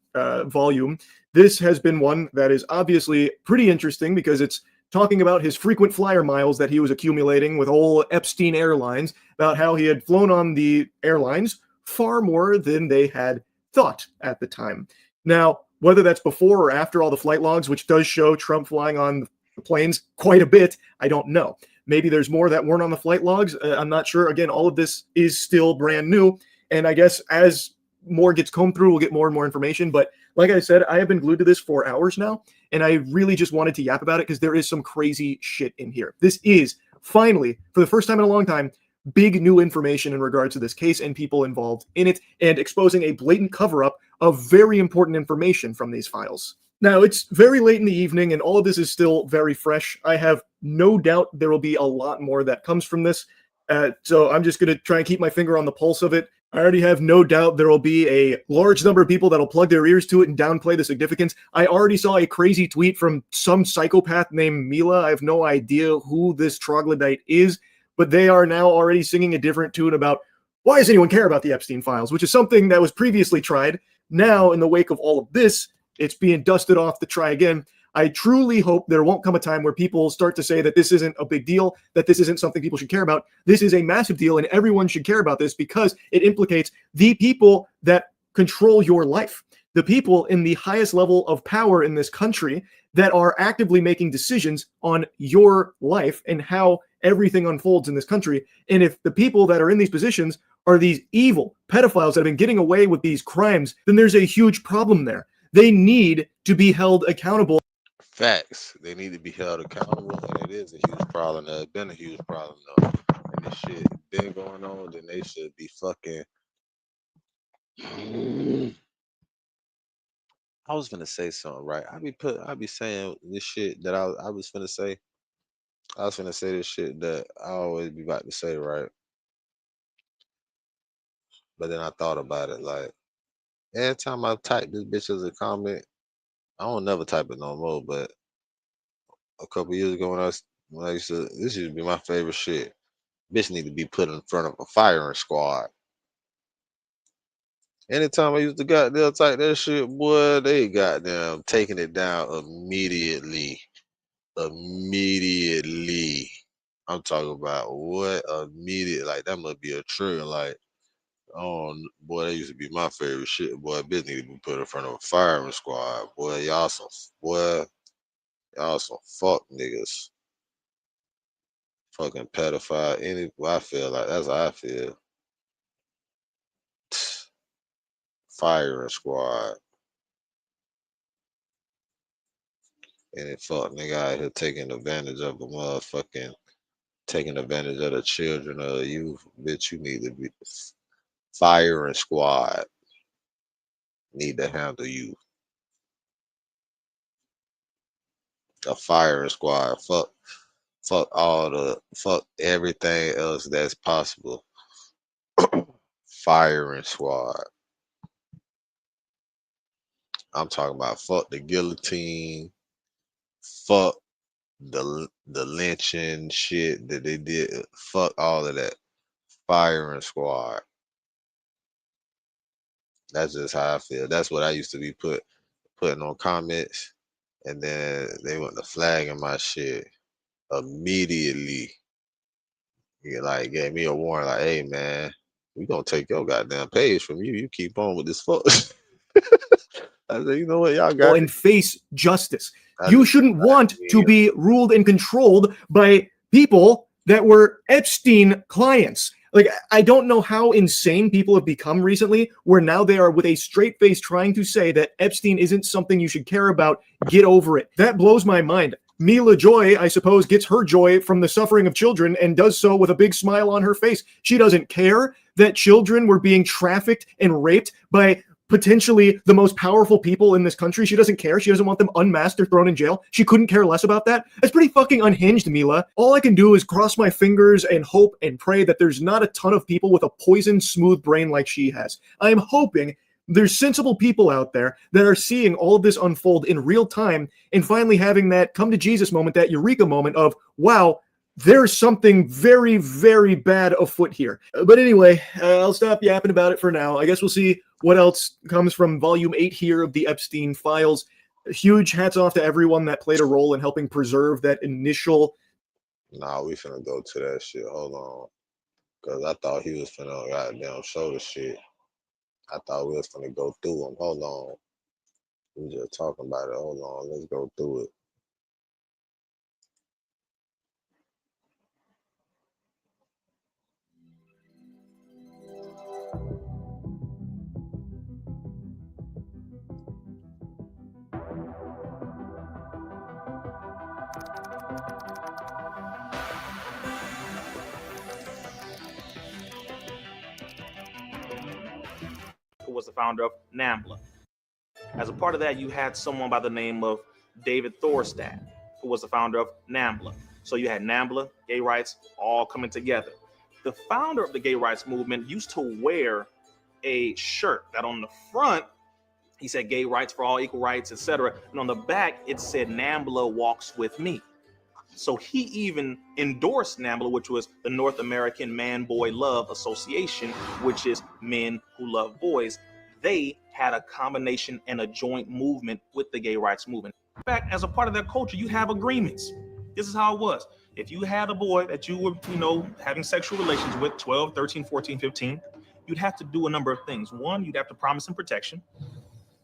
volume. This has been one that is obviously pretty interesting because it's talking about his frequent flyer miles that he was accumulating with old Epstein Airlines, about how he had flown on the airlines far more than they had thought at the time. Now, whether that's before or after all the flight logs, which does show Trump flying on the planes quite a bit, I don't know. Maybe there's more that weren't on the flight logs. I'm not sure. Again, all of this is still brand new. And I guess as more gets combed through, we'll get more and more information. But like I said, I have been glued to this for hours now. And I really just wanted to yap about it because there is some crazy shit in here. This is finally, for the first time in a long time, big new information in regards to this case and people involved in it, and exposing a blatant cover-up of very important information from these files. Now, it's very late in the evening, and all of this is still very fresh. I have no doubt there will be a lot more that comes from this, so I'm just going to try and keep my finger on the pulse of it. I already have no doubt there will be a large number of people that will plug their ears to it and downplay the significance. I already saw a crazy tweet from some psychopath named Mila. I have no idea who this troglodyte is, but they are now already singing a different tune about why does anyone care about the Epstein files, which is something that was previously tried. Now, in the wake of all of this, it's being dusted off to try again. I truly hope there won't come a time where people start to say that this isn't a big deal, that this isn't something people should care about. This is a massive deal, and everyone should care about this because it implicates the people that control your life, the people in the highest level of power in this country that are actively making decisions on your life and how everything unfolds in this country. And if the people that are in these positions are these evil pedophiles that have been getting away with these crimes, then there's a huge problem there. They need to be held accountable. Facts. They need to be held accountable, and it is a huge problem. It's been a huge problem though, and this shit been going on. Then they should be fucking. I was gonna say something, right? I be saying this shit that I was gonna say. I was gonna say this shit that I always be about to say, right? But then I thought about it, like every time I type this bitch as a comment, I don't never type it no more. But a couple years ago when I used to, this used to be my favorite shit. Bitch need to be put in front of a firing squad. Anytime I used to goddamn type that shit, boy, they goddamn taking it down immediately. Immediately. I'm talking about what immediate, like that must be a trigger. Like, oh boy, that used to be my favorite shit. Boy, bitch need to be put in front of a firing squad. Boy, y'all some fuck niggas. Fucking pedophile. I feel like that's how I feel. Firing squad. Any fuck nigga out here taking advantage of the motherfucking, taking advantage of the children of the youth. Bitch, you need to be firing squad. Need to handle you. A firing squad. Fuck everything else that's possible. Firing squad. I'm talking about fuck the guillotine. Fuck the lynching shit that they did. Fuck all of that. Firing squad. That's just how I feel. That's what I used to be putting on comments, and then they went to flagging my shit immediately. You like gave me a warning, like, hey man, we gonna take your goddamn page from you. You keep on with this fuck. I said, you know what, y'all got and face justice. You shouldn't want to be ruled and controlled by people that were Epstein clients. Like, I don't know how insane people have become recently, where now they are with a straight face trying to say that Epstein isn't something you should care about. Get over it. That blows my mind. Mila Joy, I suppose, gets her joy from the suffering of children and does so with a big smile on her face. She doesn't care that children were being trafficked and raped by potentially the most powerful people in this country. She doesn't care. She doesn't want them unmasked or thrown in jail. She couldn't care less about that. That's pretty fucking unhinged, Mila. All I can do is cross my fingers and hope and pray that there's not a ton of people with a poisoned, smooth brain like she has. I'm hoping there's sensible people out there that are seeing all of this unfold in real time and finally having that come to Jesus moment, that eureka moment of, wow, there's something very, very bad afoot here. But anyway, I'll stop yapping about it for now. I guess we'll see what else comes from Volume 8 here of the Epstein files. Huge hats off to everyone that played a role in helping preserve that initial. Nah, we finna go to that shit. Hold on. Because I thought he was finna goddamn show the shit. I thought we was finna go through them. Hold on. We just talking about it. Hold on. Let's go through it. Who was the founder of NAMBLA. As a part of that, you had someone by the name of David Thorstad, who was the founder of NAMBLA. So you had NAMBLA, gay rights, all coming together. The founder of the gay rights movement used to wear a shirt that on the front, he said gay rights for all, equal rights, etc. And on the back, it said NAMBLA walks with me. So he even endorsed NAMBLA, which was the North American Man-Boy Love Association, which is men who love boys. They had a combination and a joint movement with the gay rights movement. In fact, as a part of that culture, you have agreements. This is how it was. If you had a boy that you were, having sexual relations with, 12, 13, 14, 15, you'd have to do a number of things. One, you'd have to promise him protection.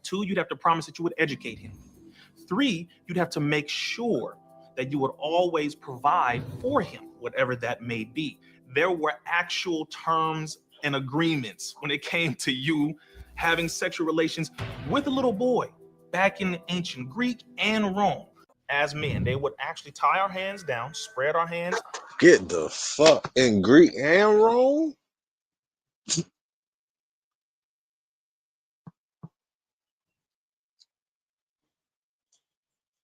Two, you'd have to promise that you would educate him. Three, you'd have to make sure that you would always provide for him, whatever that may be. There were actual terms and agreements when it came to you having sexual relations with a little boy back in ancient Greek and Rome. As men, they would actually tie our hands down, spread our hands. Get the fuck in Greek and Rome?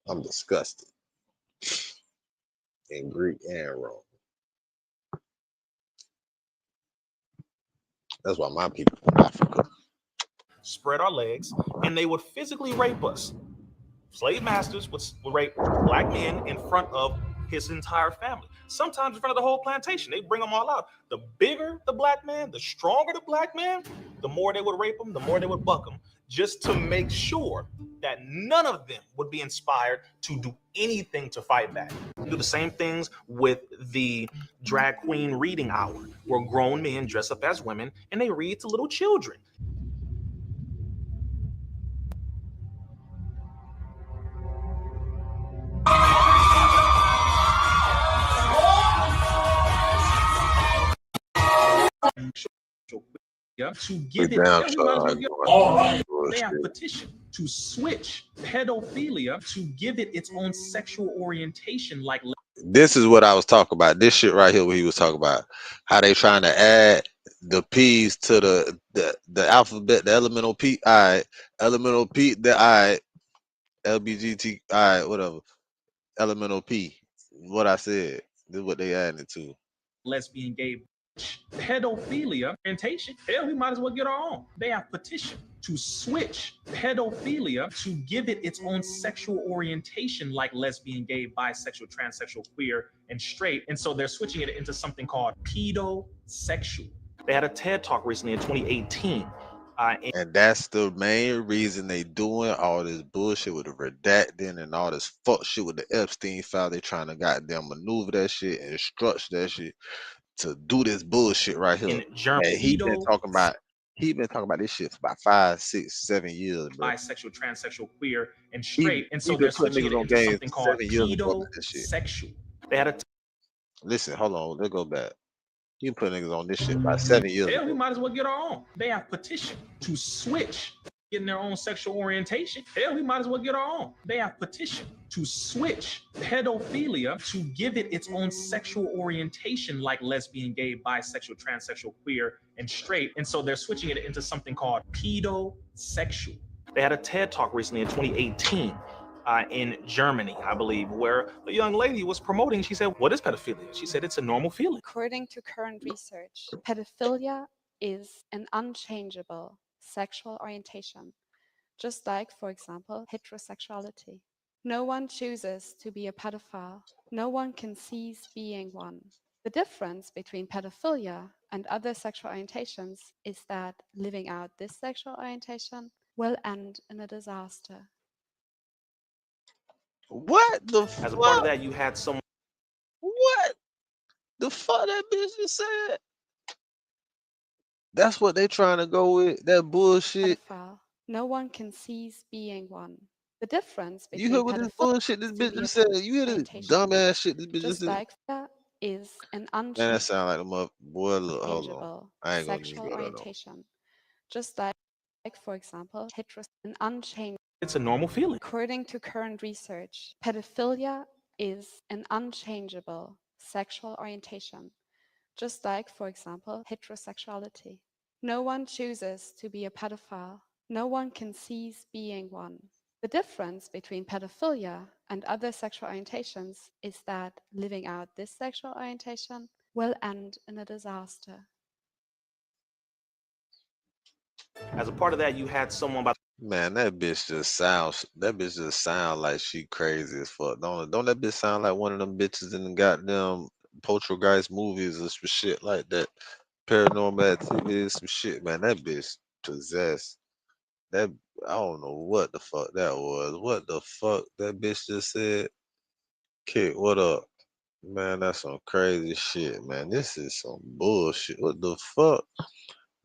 I'm disgusted. In Greek and Rome. That's why my people from Africa spread our legs, and they would physically rape us. Slave masters would rape black men in front of his entire family, sometimes in front of the whole plantation. They bring them all out. The bigger the black man, the stronger the black man, the more they would rape them, the more they would buck them, just to make sure that none of them would be inspired to do anything to fight back. Do the same things with the drag queen reading hour, where grown men dress up as women and they read to little children. To give it, they have petitioned to switch pedophilia to give it its own sexual orientation. Like this is what I was talking about. This shit right here, what he was talking about, how they trying to add the P's to the alphabet, the elemental P, elemental P, the LBGT, whatever, elemental P. What I said, this is what they adding it to. Lesbian, gay, pedophilia orientation. Hell, we might as well get our own. They have petitioned to switch pedophilia to give it its own sexual orientation, like lesbian, gay, bisexual, transsexual, queer, and straight. And so they're switching it into something called pedosexual. They had a TED Talk recently in 2018. And that's the main reason they doing all this bullshit with the redacting and all this fuck shit with the Epstein file. They trying to goddamn maneuver that shit and structure that shit to do this bullshit right here. And he been talking about this shit for about 5, 6, 7 years, bro. Bisexual, transsexual, queer, and straight. And so they're switching it into something called pedosexual. They had a listen, hold on, let's go back. You put niggas on this shit about 7 years Hell, ago. we might as well get our own. They have petitioned to switch getting their own sexual orientation. Hell, we might as well get our own. They have petitioned to switch pedophilia to give it its own sexual orientation, like lesbian, gay, bisexual, transsexual, queer, and straight. And so they're switching it into something called pedosexual. They had a TED Talk recently in 2018 in Germany, I believe, where a young lady was promoting. She said, "What is pedophilia?" She said, "It's a normal feeling." According to current research, pedophilia is an unchangeable sexual orientation, just like, for example, heterosexuality. No one chooses to be a pedophile. No one can cease being one. The difference between pedophilia and other sexual orientations is that living out this sexual orientation will end in a disaster. What the As a part of fuck? that, you had someone. What the fuck that bitch just said? That's what they trying to go with. That bullshit. pedophile. No one can cease being one. The difference You between heard what this pedophilia bullshit this to bitch be a just said? You hear this orientation, dumbass shit this bitch just just said? like that is an Man, that sound like a mother. Boy, look, hold on. unchangeable I ain't gonna even sexual go there though. orientation, just like for example, an unchangeable. It's a normal feeling. According to current research, pedophilia is an unchangeable sexual orientation, just like, for example, heterosexuality. No one chooses to be a pedophile. No one can cease being one. The difference between pedophilia and other sexual orientations is that living out this sexual orientation will end in a disaster. As a part of that, you had someone by. Man, that bitch just sound like she crazy as fuck. Don't that bitch sound like one of them bitches in the goddamn Poltergeist movies or some shit like that? Paranormal Activity, some shit, man. That bitch possessed. That I don't know what the fuck that was. What the fuck that bitch just said? Kid, what up? Man, that's some crazy shit, man. This is some bullshit. What the fuck?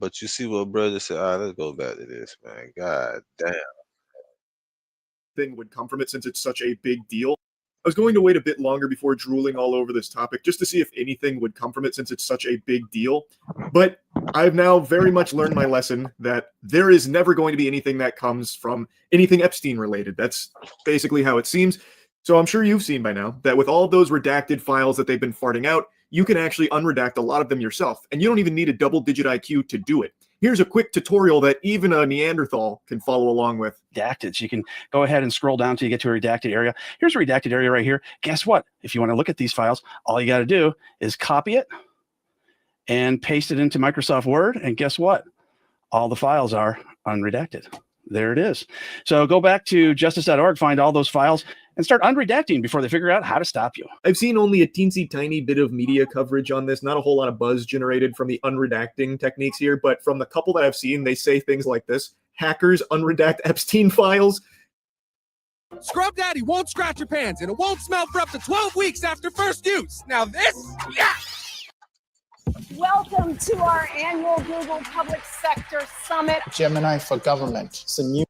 But you see what brother said? All right, let's go back to this, man. God damn. Thing would come from it since it's such a big deal. I was going to wait a bit longer before drooling all over this topic just to see if anything would come from it since it's such a big deal. But I've now very much learned my lesson that there is never going to be anything that comes from anything Epstein related. That's basically how it seems. So I'm sure you've seen by now that with all of those redacted files that they've been farting out, you can actually unredact a lot of them yourself. And you don't even need a double-digit IQ to do it. Here's a quick tutorial that even a Neanderthal can follow along with. Redacted. So you can go ahead and scroll down till you get to a redacted area. Here's a redacted area right here. Guess what? If you want to look at these files, all you got to do is copy it and paste it into Microsoft Word. And guess what? All the files are unredacted. There it is. So go back to justice.org, find all those files, and start unredacting before they figure out how to stop you. I've seen only a teensy tiny bit of media coverage on this, not a whole lot of buzz generated from the unredacting techniques here, but from the couple that I've seen, they say things like this: hackers unredact Epstein files. Scrub Daddy won't scratch your pants, and it won't smell for up to 12 weeks after first use. Now this, yeah! Welcome to our annual Google Public Sector Summit. Gemini for Government. It's a new.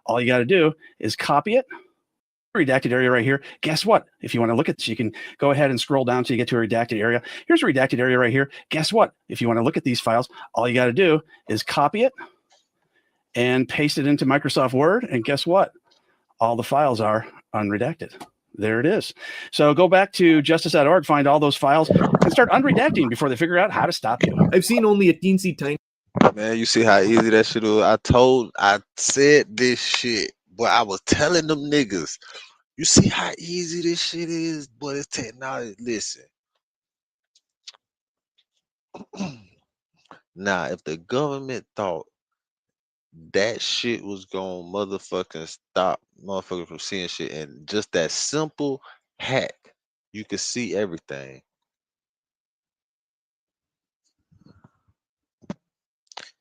All you got to do is copy it. Redacted area right here. Guess what? If you want to look at this, you can go ahead and scroll down till you get to a redacted area. Here's a redacted area right here. Guess what? If you want to look at these files, all you got to do is copy it and paste it into Microsoft Word. And guess what? All the files are unredacted. There it is. So go back to justice.org, find all those files, and start unredacting before they figure out how to stop you. I've seen only a teensy tiny. Man, you see how easy that shit was? I said this shit, but I was telling them niggas, you see how easy this shit is? But it's technology. Listen. Now, if the government thought that shit was gonna motherfucking stop motherfuckers from seeing shit, and just that simple hack, you could see everything.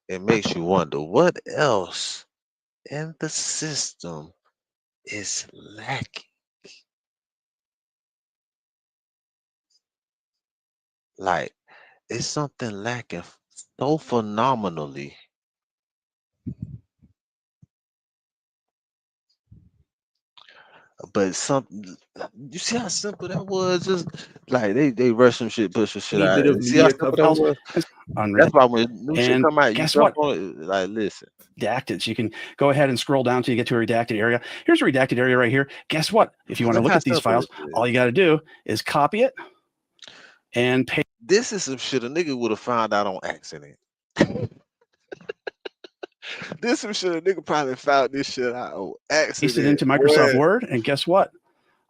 It makes you wonder what else in the system is lacking. Like, it's something lacking so phenomenally. But something, you see how simple that was? Just like they rush some shit, push some shit Any out. bit of See how media simple that was? That's why when new shit come out, you guess jump what? on it. Like, listen. Redacted. So you can go ahead and scroll down till you get to a redacted area. Here's a redacted area right here. Guess what? If you want to look at these files, all you got to do is copy it and paste. This is some shit a nigga would have found out on accident. This some shit a nigga probably found this shit out on accident. Paste it into Microsoft Word, and guess what?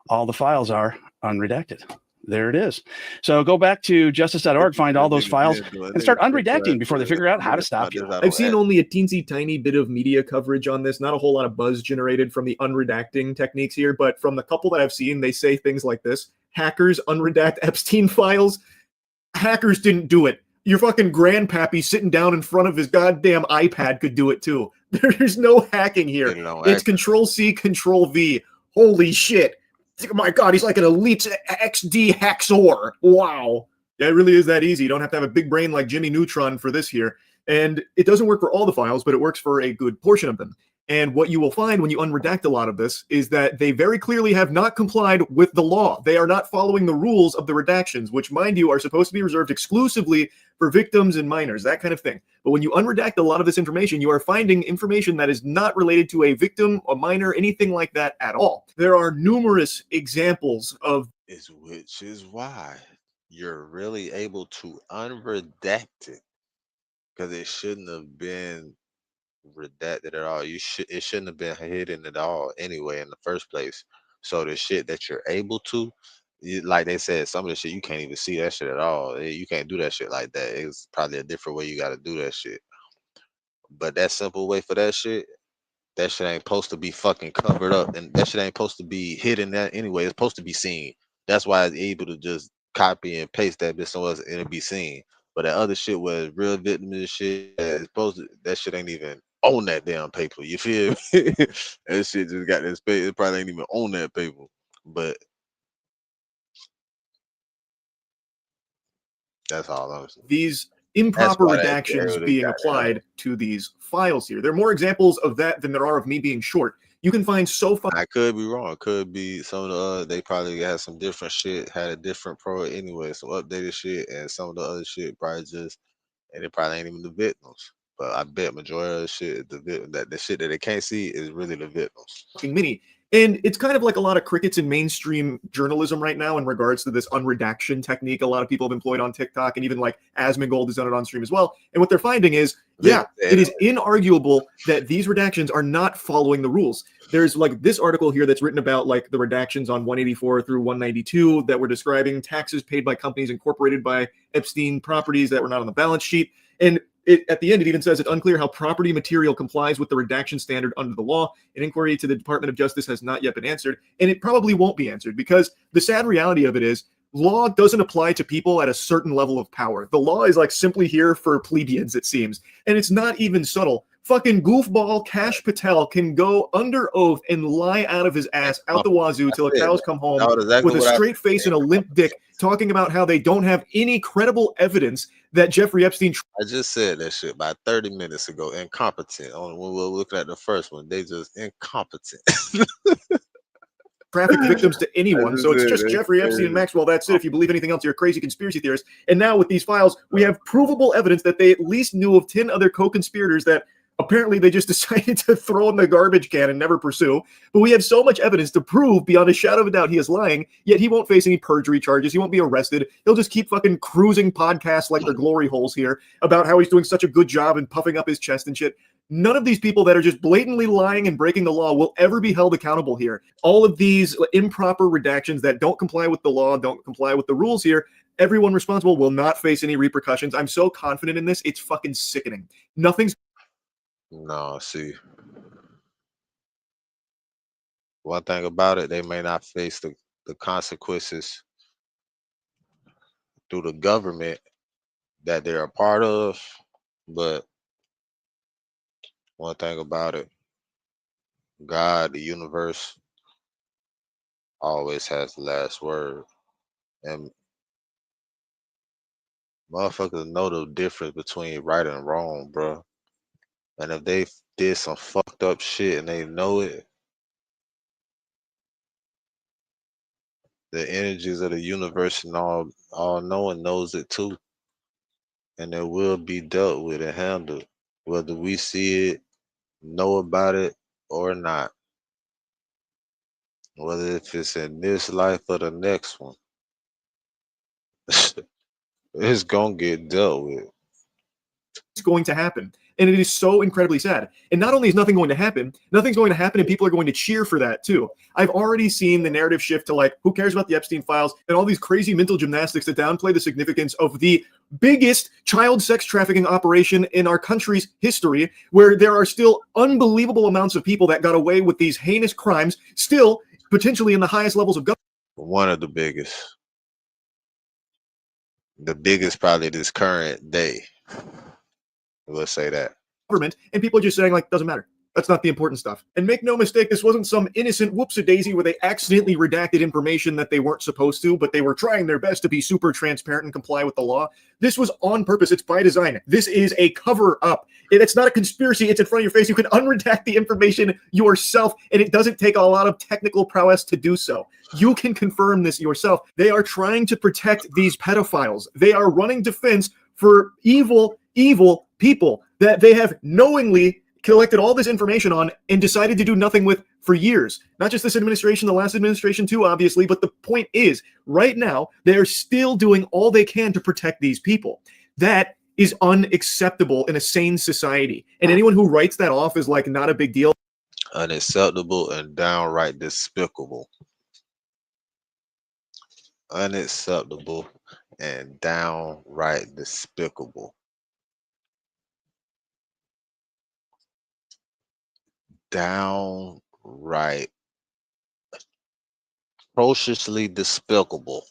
All the files are unredacted. There it is. So go back to justice.org, find all those files, and start unredacting before they figure out how to stop you. I've seen only a teensy tiny bit of media coverage on this, not a whole lot of buzz generated from the unredacting techniques here, but from the couple that I've seen, they say things like this: hackers unredact Epstein files. Hackers didn't do it. Your fucking grandpappy sitting down in front of his goddamn iPad could do it too. There's no hacking here. It's Control-C, Control-V. Holy shit. Oh my God, he's like an elite XD hacksaw. Wow. Yeah, it really is that easy. You don't have to have a big brain like Jimmy Neutron for this here. And it doesn't work for all the files, but it works for a good portion of them. And what you will find when you unredact a lot of this is that they very clearly have not complied with the law. They are not following the rules of the redactions, which, mind you, are supposed to be reserved exclusively for victims and minors, that kind of thing. But when you unredact a lot of this information, you are finding information that is not related to a victim, a minor, anything like that at all. There are numerous examples of... Which is why you're really able to unredact it, because it shouldn't have been redacted at all. It shouldn't have been hidden at all anyway in the first place. So the shit that you're able to, like they said, some of the shit you can't even see that shit at all. You can't do that shit like that. It's probably a different way you got to do that shit. But that simple way for that shit ain't supposed to be fucking covered up, and that shit ain't supposed to be hidden that anyway. It's supposed to be seen. That's why it's able to just copy and paste that bitch somewhere else and it'll be seen. But that other shit was real victim and shit. It's supposed to, that shit ain't even on that damn paper. You feel me? That shit just got that space. It probably ain't even on that paper. But that's all I'm saying. These improper redactions being applied to these files here. There are more examples of that than there are of me being short. You can find so far. I could be wrong. It could be some of the they probably had some different shit, had a different pro anyway, some updated shit, and some of the other shit probably just, and it probably ain't even the victims. But I bet majority of the shit, the shit that they can't see is really the victims. Mini. And it's kind of like a lot of crickets in mainstream journalism right now in regards to this unredaction technique a lot of people have employed on TikTok, and even like Asmongold has done it on stream as well. And what they're finding is, yeah, it is inarguable that these redactions are not following the rules. There's like this article here that's written about like the redactions on 184 through 192 that were describing taxes paid by companies incorporated by Epstein properties that were not on the balance sheet. And at the end, it even says it's unclear how property material complies with the redaction standard under the law. An inquiry to the Department of Justice has not yet been answered, and it probably won't be answered because the sad reality of it is law doesn't apply to people at a certain level of power. The law is like simply here for plebeians, it seems, and it's not even subtle. Fucking goofball Kash Patel can go under oath and lie out of his ass out the wazoo till the cows come home with a straight face and a limp dick, talking about how they don't have any credible evidence that Jeffrey Epstein... I just said that shit about 30 minutes ago. Incompetent. When we were looking at the first one, they just incompetent. Traffic victims to anyone. So it's just Jeffrey Epstein and Maxwell. That's it. If you believe anything else, you're a crazy conspiracy theorist. And now with these files, we have provable evidence that they at least knew of 10 other co-conspirators that apparently they just decided to throw in the garbage can and never pursue. But we have so much evidence to prove beyond a shadow of a doubt he is lying, yet he won't face any perjury charges. He won't be arrested. He'll just keep fucking cruising podcasts like they're glory holes here about how he's doing such a good job and puffing up his chest and shit. None of these people that are just blatantly lying and breaking the law will ever be held accountable here. All of these improper redactions that don't comply with the law, don't comply with the rules here, everyone responsible will not face any repercussions. I'm so confident in this. It's fucking sickening. Nothing's... No, see. One thing about it, they may not face the consequences through the government that they're a part of, but one thing about it, God, the universe, always has the last word. And motherfuckers know the difference between right and wrong, bro. And if they did some fucked up shit and they know it, the energies of the universe and all knowing knows it too. And it will be dealt with and handled, whether we see it, know about it, or not. Whether if it's in this life or the next one. It's gonna get dealt with. It's going to happen. And it is so incredibly sad. And not only is nothing going to happen, nothing's going to happen and people are going to cheer for that too. I've already seen the narrative shift to like, who cares about the Epstein files and all these crazy mental gymnastics that downplay the significance of the biggest child sex trafficking operation in our country's history, where there are still unbelievable amounts of people that got away with these heinous crimes, still potentially in the highest levels of government. One of the biggest. The biggest probably this current day. We'll say that. Government, and people are just saying, like, doesn't matter. That's not the important stuff. And make no mistake, this wasn't some innocent whoops-a-daisy where they accidentally redacted information that they weren't supposed to, but they were trying their best to be super transparent and comply with the law. This was on purpose. It's by design. This is a cover-up. It's not a conspiracy. It's in front of your face. You can unredact the information yourself, and it doesn't take a lot of technical prowess to do so. You can confirm this yourself. They are trying to protect these pedophiles. They are running defense for evil people that they have knowingly collected all this information on and decided to do nothing with for years. Not just this administration, the last administration too, obviously, but the point is, right now, they're still doing all they can to protect these people. That is unacceptable in a sane society. And anyone who writes that off is like not a big deal. Unacceptable and downright despicable. Unacceptable and downright despicable. Downright atrociously despicable.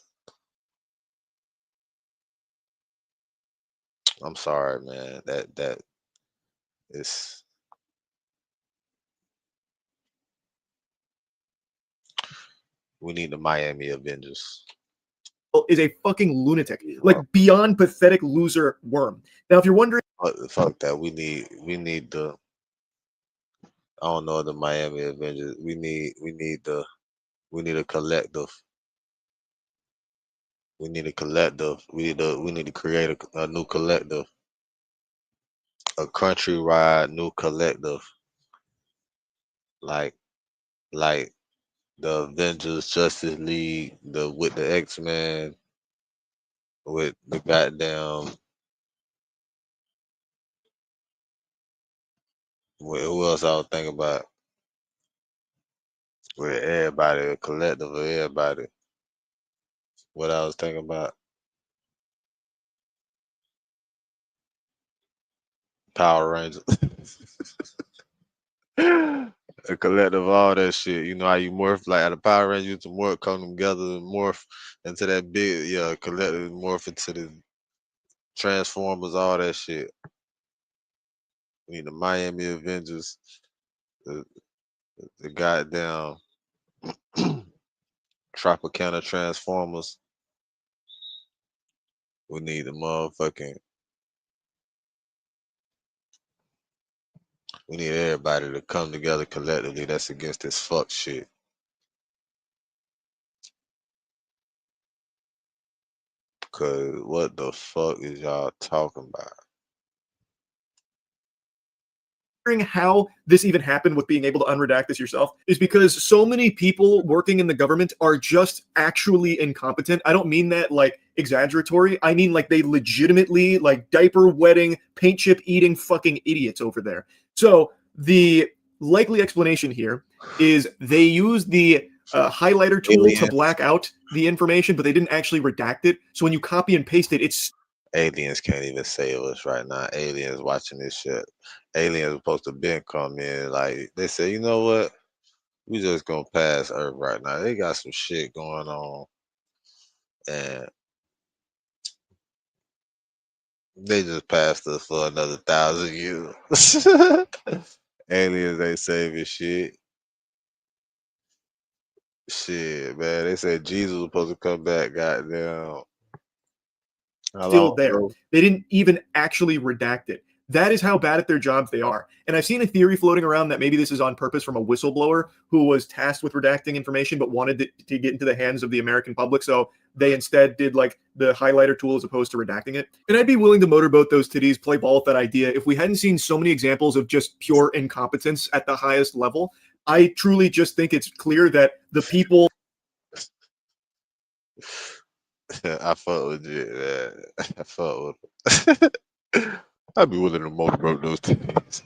I'm sorry, man. That is. We need the Miami Avengers. Is a fucking lunatic, like beyond pathetic loser worm. Now, if you're wondering, fuck that. We need the. I don't know the Miami Avengers. We need a collective. We need a collective. We need to create a new collective. A countrywide new collective. Like the Avengers, Justice League, with the X-Men, with the goddamn who else I was thinking about? With everybody, a collective of everybody. What I was thinking about? Power Rangers. A collective of all that shit. You know how you morph like at a Power Ranger to morph, come together and morph into that big, collective morph into the Transformers, all that shit. We need the Miami Avengers, the goddamn Tropicana Transformers. We need the motherfucking. We need everybody to come together collectively that's against this fuck shit. Cause what the fuck is y'all talking about? How this even happened with being able to unredact this yourself is because so many people working in the government are just actually incompetent. I don't mean that like exaggeratory. I mean like they legitimately like diaper wetting, paint chip eating fucking idiots over there. So the likely explanation here is they use the highlighter tool to black out the information, but they didn't actually redact it. So when you copy and paste it, it's aliens can't even save us right now. Aliens watching this shit. Aliens supposed to been come in. Like they say, you know what? We just gonna pass Earth right now. They got some shit going on, and they just passed us for another 1,000 years. Aliens ain't saving shit. Shit, man. They said Jesus was supposed to come back. Goddamn. still there. They didn't even actually redact it. That is how bad at their jobs they are. And I've seen a theory floating around that maybe this is on purpose from a whistleblower who was tasked with redacting information but wanted it to get into the hands of the American public. So they instead did like the highlighter tool as opposed to redacting it. And I'd be willing to motorboat those titties, play ball with that idea if we hadn't seen so many examples of just pure incompetence at the highest level. I truly just think it's clear that the people. I fuck with it, man. I fuck with it. I'd be willing to motorboat those titties.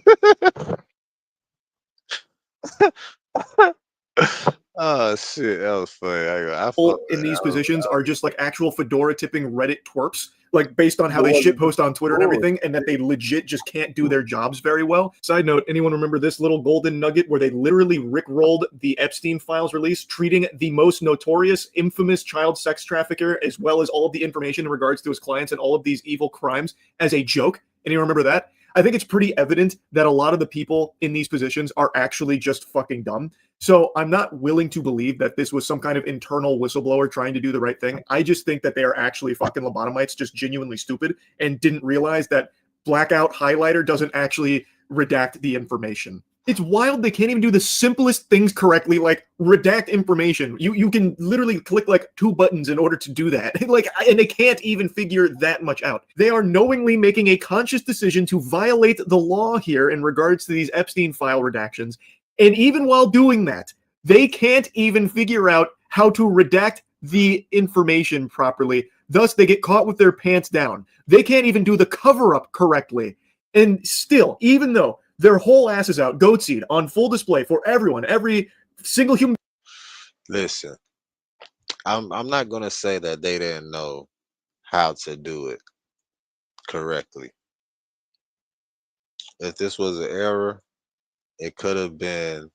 Oh shit, that was funny. I In these positions are just like actual fedora tipping Reddit twerps. like based on how they shitpost on Twitter and everything, and that they legit just can't do their jobs very well. Side note, anyone remember this little golden nugget where they literally rickrolled the Epstein files release, treating the most notorious, infamous child sex trafficker, as well as all of the information in regards to his clients and all of these evil crimes, as a joke? Anyone remember that? I think it's pretty evident that a lot of the people in these positions are actually just fucking dumb. So I'm not willing to believe that this was some kind of internal whistleblower trying to do the right thing. I just think that they are actually fucking lobotomites, just genuinely stupid, and didn't realize that blackout highlighter doesn't actually redact the information. It's wild they can't even do the simplest things correctly, like redact information. You can literally click like 2 buttons in order to do that. And they can't even figure that much out. They are knowingly making a conscious decision to violate the law here in regards to these Epstein file redactions. And even while doing that, they can't even figure out how to redact the information properly. Thus, they get caught with their pants down. They can't even do the cover-up correctly. And still, even though their whole asses out, goat seed, on full display for everyone, every single human. Listen, I'm not gonna say that they didn't know how to do it correctly. If this was an error, it could have been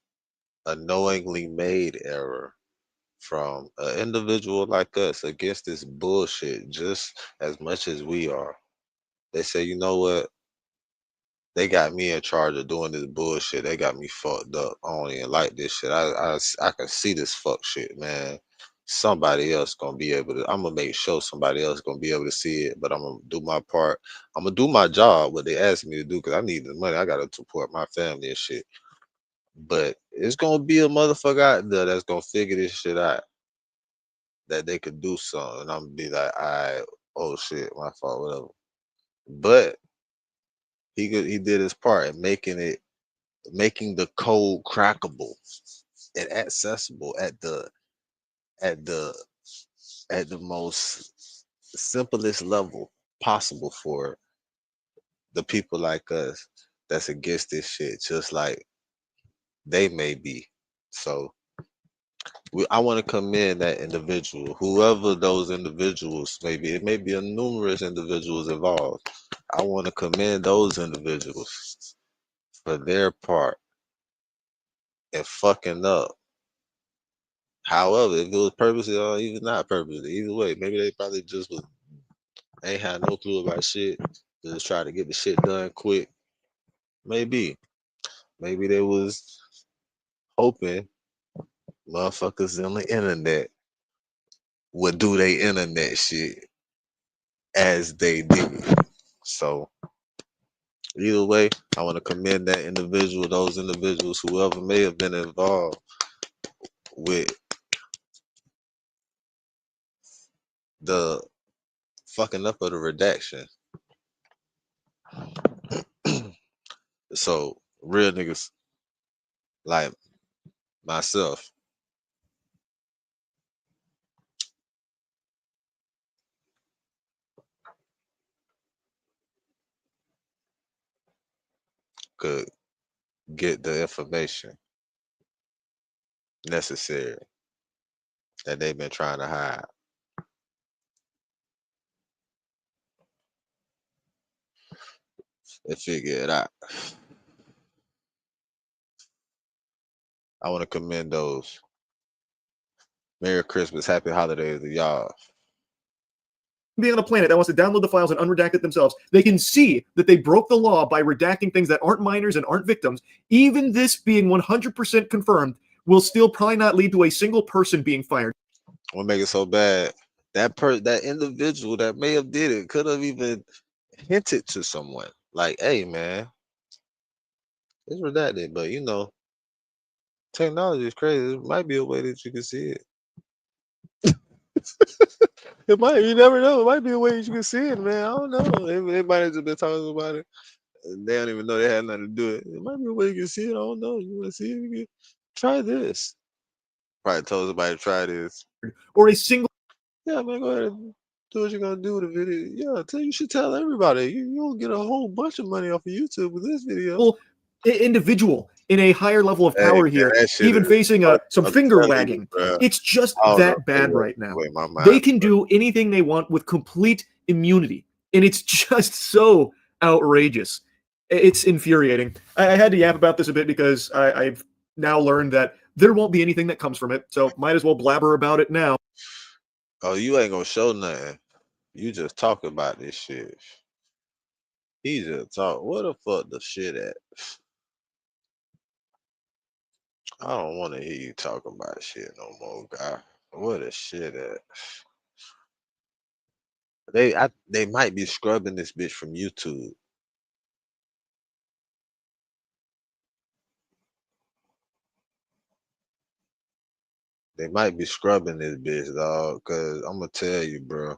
a knowingly made error from an individual like us against this bullshit just as much as we are. They say, you know what? They got me in charge of doing this bullshit. They got me fucked up. I don't even like this shit. I can see this fuck shit, man. Somebody else gonna be able to. I'm gonna make sure somebody else gonna be able to see it. But I'm gonna do my part. I'm gonna do my job, what they asked me to do, because I need the money. I gotta support my family and shit. But it's gonna be a motherfucker out there that's gonna figure this shit out, that they could do something. And I'm gonna be like, all right, oh shit, my fault, whatever. But he did his part in making the code crackable and accessible at the most simplest level possible for the people like us that's against this shit, just like they may be. So I want to commend that individual, whoever those individuals may be. It may be a numerous individuals involved. I want to commend those individuals for their part in fucking up. However, if it was purposely or even not purposely, either way, maybe they probably just ain't had no clue about shit. Just try to get the shit done quick. Maybe they was hoping motherfuckers on the internet would do their internet shit as they did. So either way, I want to commend that individual, those individuals, whoever may have been involved with the fucking up of the redaction. So real niggas like myself could get the information necessary that they've been trying to hide. And figure it out. I want to commend those. Merry Christmas, Happy Holidays to y'all. Being on a planet that wants to download the files and unredact it themselves, they can see that they broke the law by redacting things that aren't minors and aren't victims. Even this being 100% confirmed will still probably not lead to a single person being fired. What make it so bad? That individual that may have did it could have even hinted to someone like, "Hey, man, it's redacted," but you know, technology is crazy. It might be a way that you can see it. It might. You never know. It might be a way that you can see it, man. I don't know. They might have just been talking about it. They don't even know they had nothing to do it. It might be a way you can see it. I don't know. You want to see it? You can try this. Probably told somebody to try this. Or a single. Yeah, man, go ahead and do what you're gonna do with the video. Yeah, you should tell everybody. You'll get a whole bunch of money off of YouTube with this video. Individual in a higher level of power here, even facing some finger wagging. It's just that bad right now. They can do anything they want with complete immunity. And it's just so outrageous. It's infuriating. I had to yap about this a bit because I've now learned that there won't be anything that comes from it. So might as well blabber about it now. Oh, you ain't gonna show nothing. You just talk about this shit. He just talk. Where the fuck the shit at? I don't want to hear you talk about shit no more, guy. Where the shit at? They might be scrubbing this bitch from YouTube. They might be scrubbing this bitch, dog. Cause I'm gonna tell you, bro.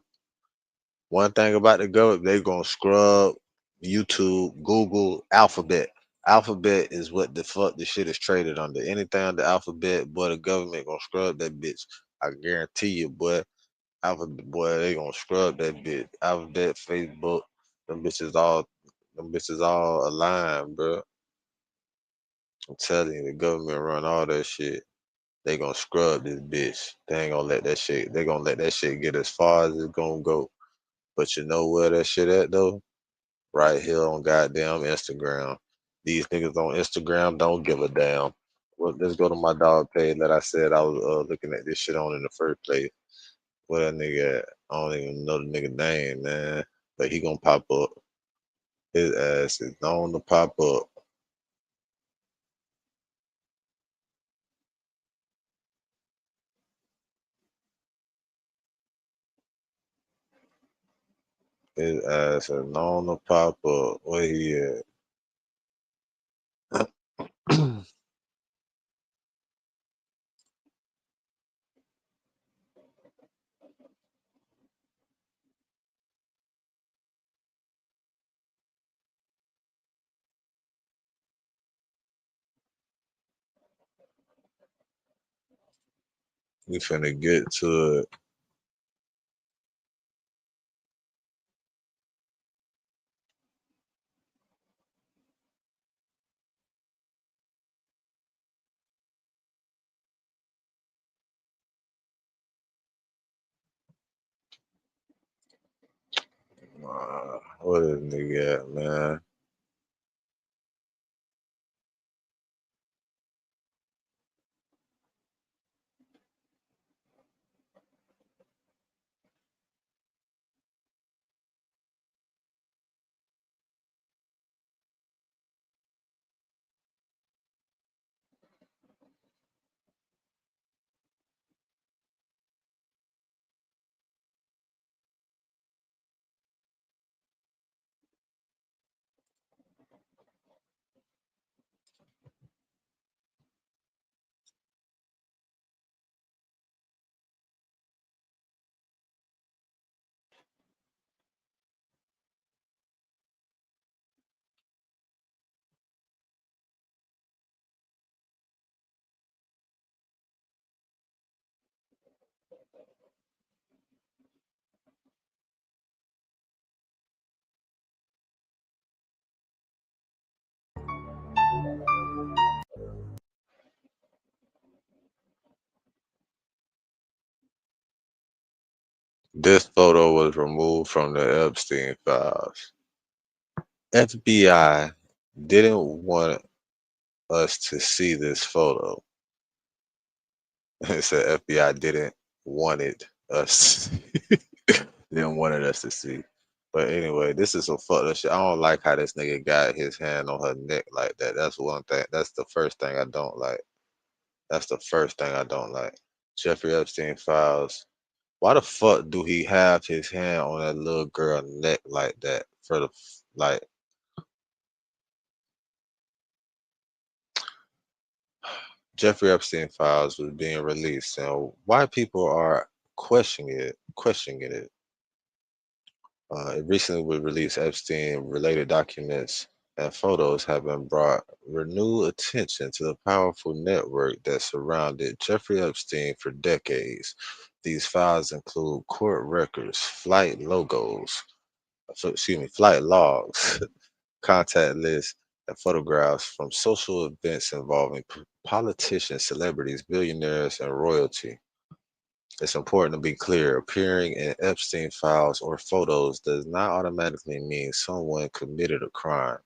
One thing about the government, they gonna scrub YouTube, Google, Alphabet. Alphabet is what the fuck this shit is traded under. Anything under Alphabet, boy, the government gonna scrub that bitch. I guarantee you, boy. Alphabet, boy, they gonna scrub that bitch. Alphabet, Facebook, them bitches all aligned, bro. I'm telling you, the government run all that shit. They gonna scrub this bitch. They ain't gonna let that shit. They gonna let that shit get as far as it's gonna go. But you know where that shit at though? Right here on goddamn Instagram. These niggas on Instagram don't give a damn. Well, let's go to my dog page that I said I was looking at this shit on in the first place. Where that nigga at? I don't even know the nigga name, man. But he gonna pop up. His ass is known to pop up. His ass is known to pop up. Where he at? We finna get to it. What is nigga at, man? This photo was removed from the Epstein files. FBI didn't want us to see this photo. It said FBI didn't wanted us. Didn't wanted us to see. But anyway, this is some fucked up shit. I don't like how this nigga got his hand on her neck like that. That's one thing. That's the first thing I don't like. That's the first thing I don't like. Jeffrey Epstein files. Why the fuck do he have his hand on that little girl neck like that? For the like, Jeffrey Epstein files was being released, and why people are questioning it. It recently was released. Epstein-related documents and photos have been brought renewed attention to the powerful network that surrounded Jeffrey Epstein for decades. These files include court records, flight logs, contact lists, and photographs from social events involving politicians, celebrities, billionaires, and royalty. It's important to be clear. Appearing in Epstein files or photos does not automatically mean someone committed a crime.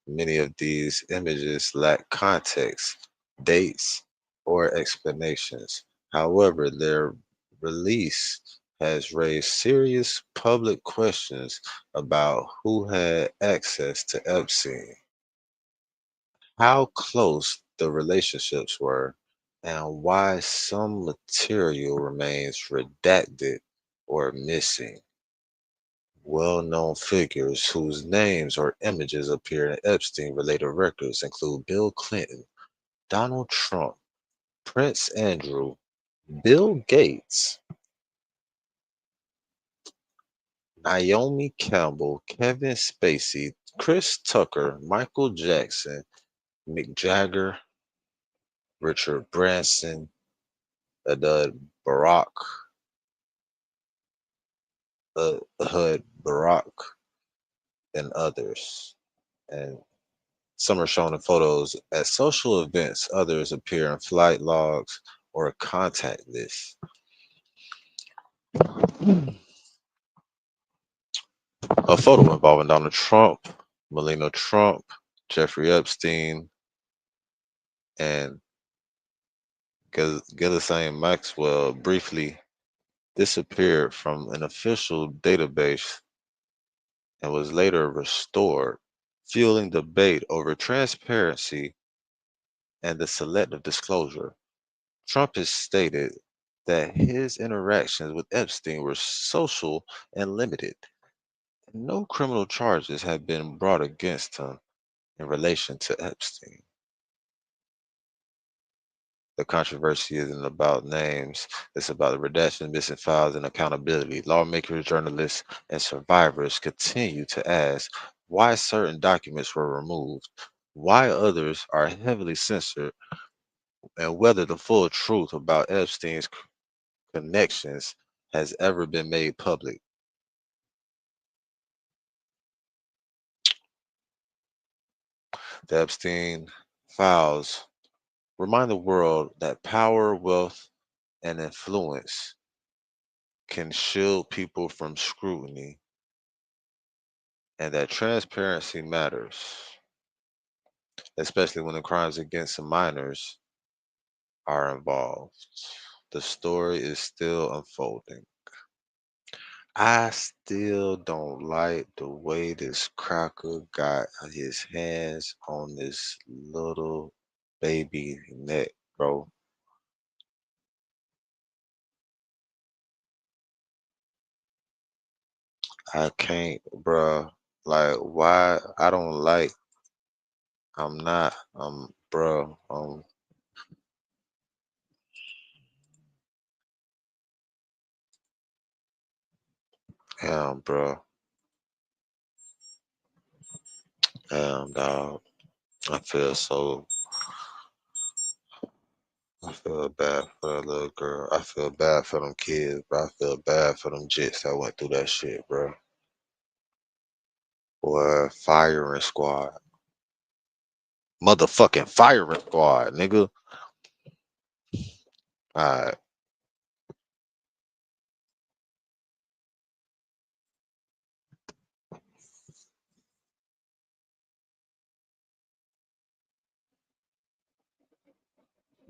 Many of these images lack context, dates, or explanations. However, their release has raised serious public questions about who had access to Epstein, how close the relationships were, and why some material remains redacted or missing. Well-known figures whose names or images appear in Epstein-related records include Bill Clinton, Donald Trump, Prince Andrew, Bill Gates, Naomi Campbell, Kevin Spacey, Chris Tucker, Michael Jackson, Mick Jagger, Richard Branson, Barack, Barack, and others. And some are shown in photos at social events, others appear in flight logs or contact lists. A photo involving Donald Trump, Melania Trump, Jeffrey Epstein, and Ghislaine Maxwell briefly disappeared from an official database and was later restored, fueling debate over transparency and the selective disclosure. Trump has stated that his interactions with Epstein were social and limited. No criminal charges have been brought against him in relation to Epstein. The controversy isn't about names, it's about the redaction, missing files, and accountability. Lawmakers, journalists, and survivors continue to ask why certain documents were removed, why others are heavily censored, and whether the full truth about Epstein's connections has ever been made public. The Epstein files remind the world that power, wealth, and influence can shield people from scrutiny and that transparency matters, especially when the crimes against the minors are involved. The story is still unfolding. I still don't like the way this cracker got his hands on this little baby neck, bro. I can't, bruh. Like, why? I don't like. I'm not. Bruh. Bruh. Dog. I feel so. I feel bad for that little girl. I feel bad for them kids, bro. I feel bad for them jits that went through that shit, bro. Boy, firing squad. Motherfucking firing squad, nigga. Alright.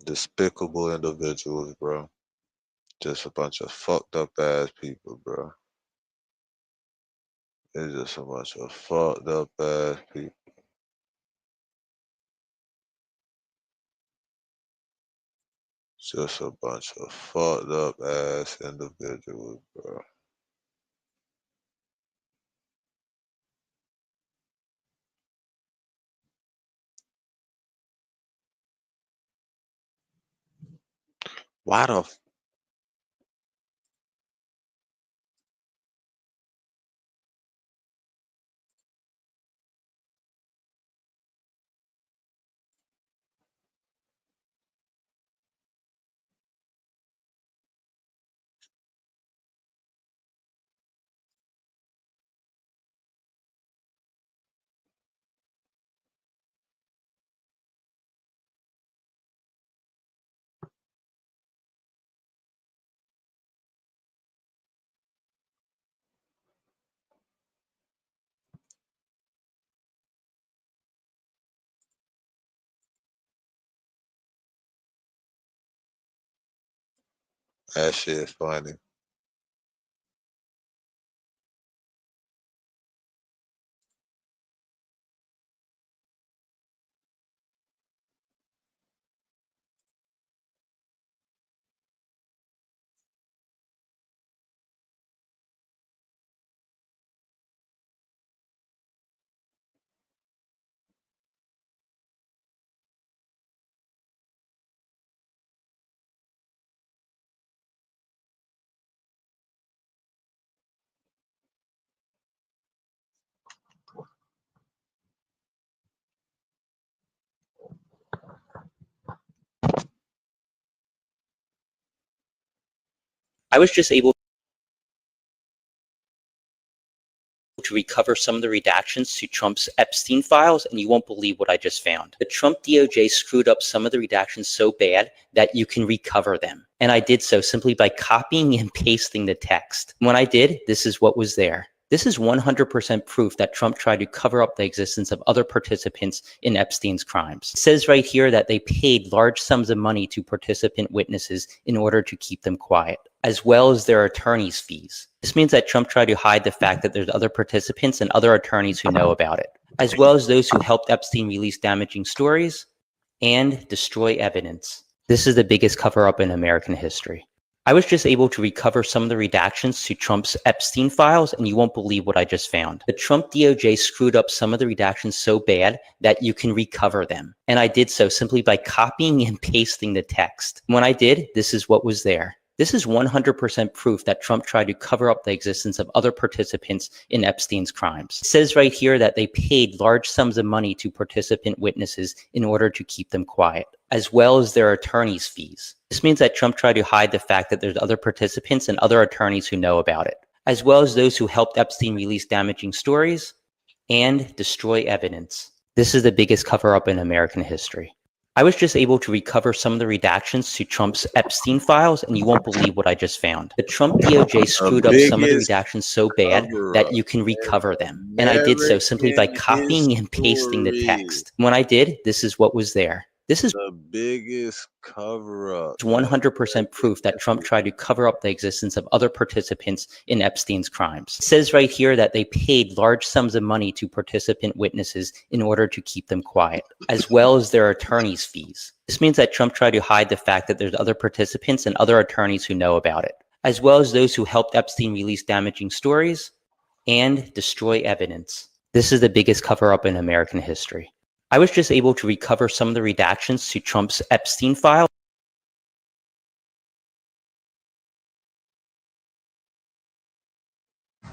Despicable individuals, bro. Just a bunch of fucked up ass people, bro. It's just a bunch of fucked up ass people. Just a bunch of fucked up ass individuals, bro. Why the That shit is funny. I was just able to recover some of the redactions to Trump's Epstein files, and you won't believe what I just found. The Trump DOJ screwed up some of the redactions so bad that you can recover them. And I did so simply by copying and pasting the text. When I did, this is what was there. This is 100% proof that Trump tried to cover up the existence of other participants in Epstein's crimes. It says right here that they paid large sums of money to participant witnesses in order to keep them quiet, as well as their attorney's fees. This means that Trump tried to hide the fact that there's other participants and other attorneys who know about it, as well as those who helped Epstein release damaging stories and destroy evidence. This is the biggest cover-up in American history. I was just able to recover some of the redactions to Trump's Epstein files, and you won't believe what I just found. The Trump DOJ screwed up some of the redactions so bad that you can recover them. And I did so simply by copying and pasting the text. When I did, this is what was there. This is 100% proof that Trump tried to cover up the existence of other participants in Epstein's crimes. It says right here that they paid large sums of money to participant witnesses in order to keep them quiet, as well as their attorney's fees. This means that Trump tried to hide the fact that there's other participants and other attorneys who know about it, as well as those who helped Epstein release damaging stories and destroy evidence. This is the biggest cover-up in American history. I was just able to recover some of the redactions to Trump's Epstein files, and you won't believe what I just found. The Trump DOJ screwed up some of the redactions so bad that you can recover them. And I did so simply by copying and pasting the text. When I did, this is what was there. This is the biggest cover-up. 100% proof that Trump tried to cover up the existence of other participants in Epstein's crimes. It says right here that they paid large sums of money to participant witnesses in order to keep them quiet, as well as their attorney's fees. This means that Trump tried to hide the fact that there's other participants and other attorneys who know about it, as well as those who helped Epstein release damaging stories and destroy evidence. This is the biggest cover-up in American history. I was just able to recover some of the redactions to Trump's Epstein file.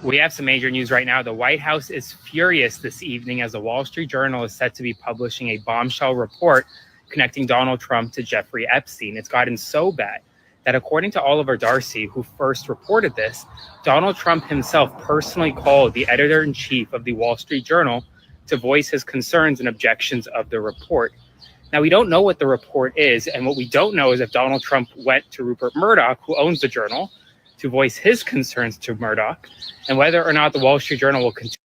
We have some major news right now. The White House is furious this evening as the Wall Street Journal is set to be publishing a bombshell report connecting Donald Trump to Jeffrey Epstein. It's gotten so bad that according to Oliver Darcy, who first reported this, Donald Trump himself personally called the editor-in-chief of the Wall Street Journal to voice his concerns and objections of the report. Now, we don't know what the report is, and what we don't know is if Donald Trump went to Rupert Murdoch, who owns the Journal, to voice his concerns to Murdoch, and whether or not the Wall Street Journal will continue.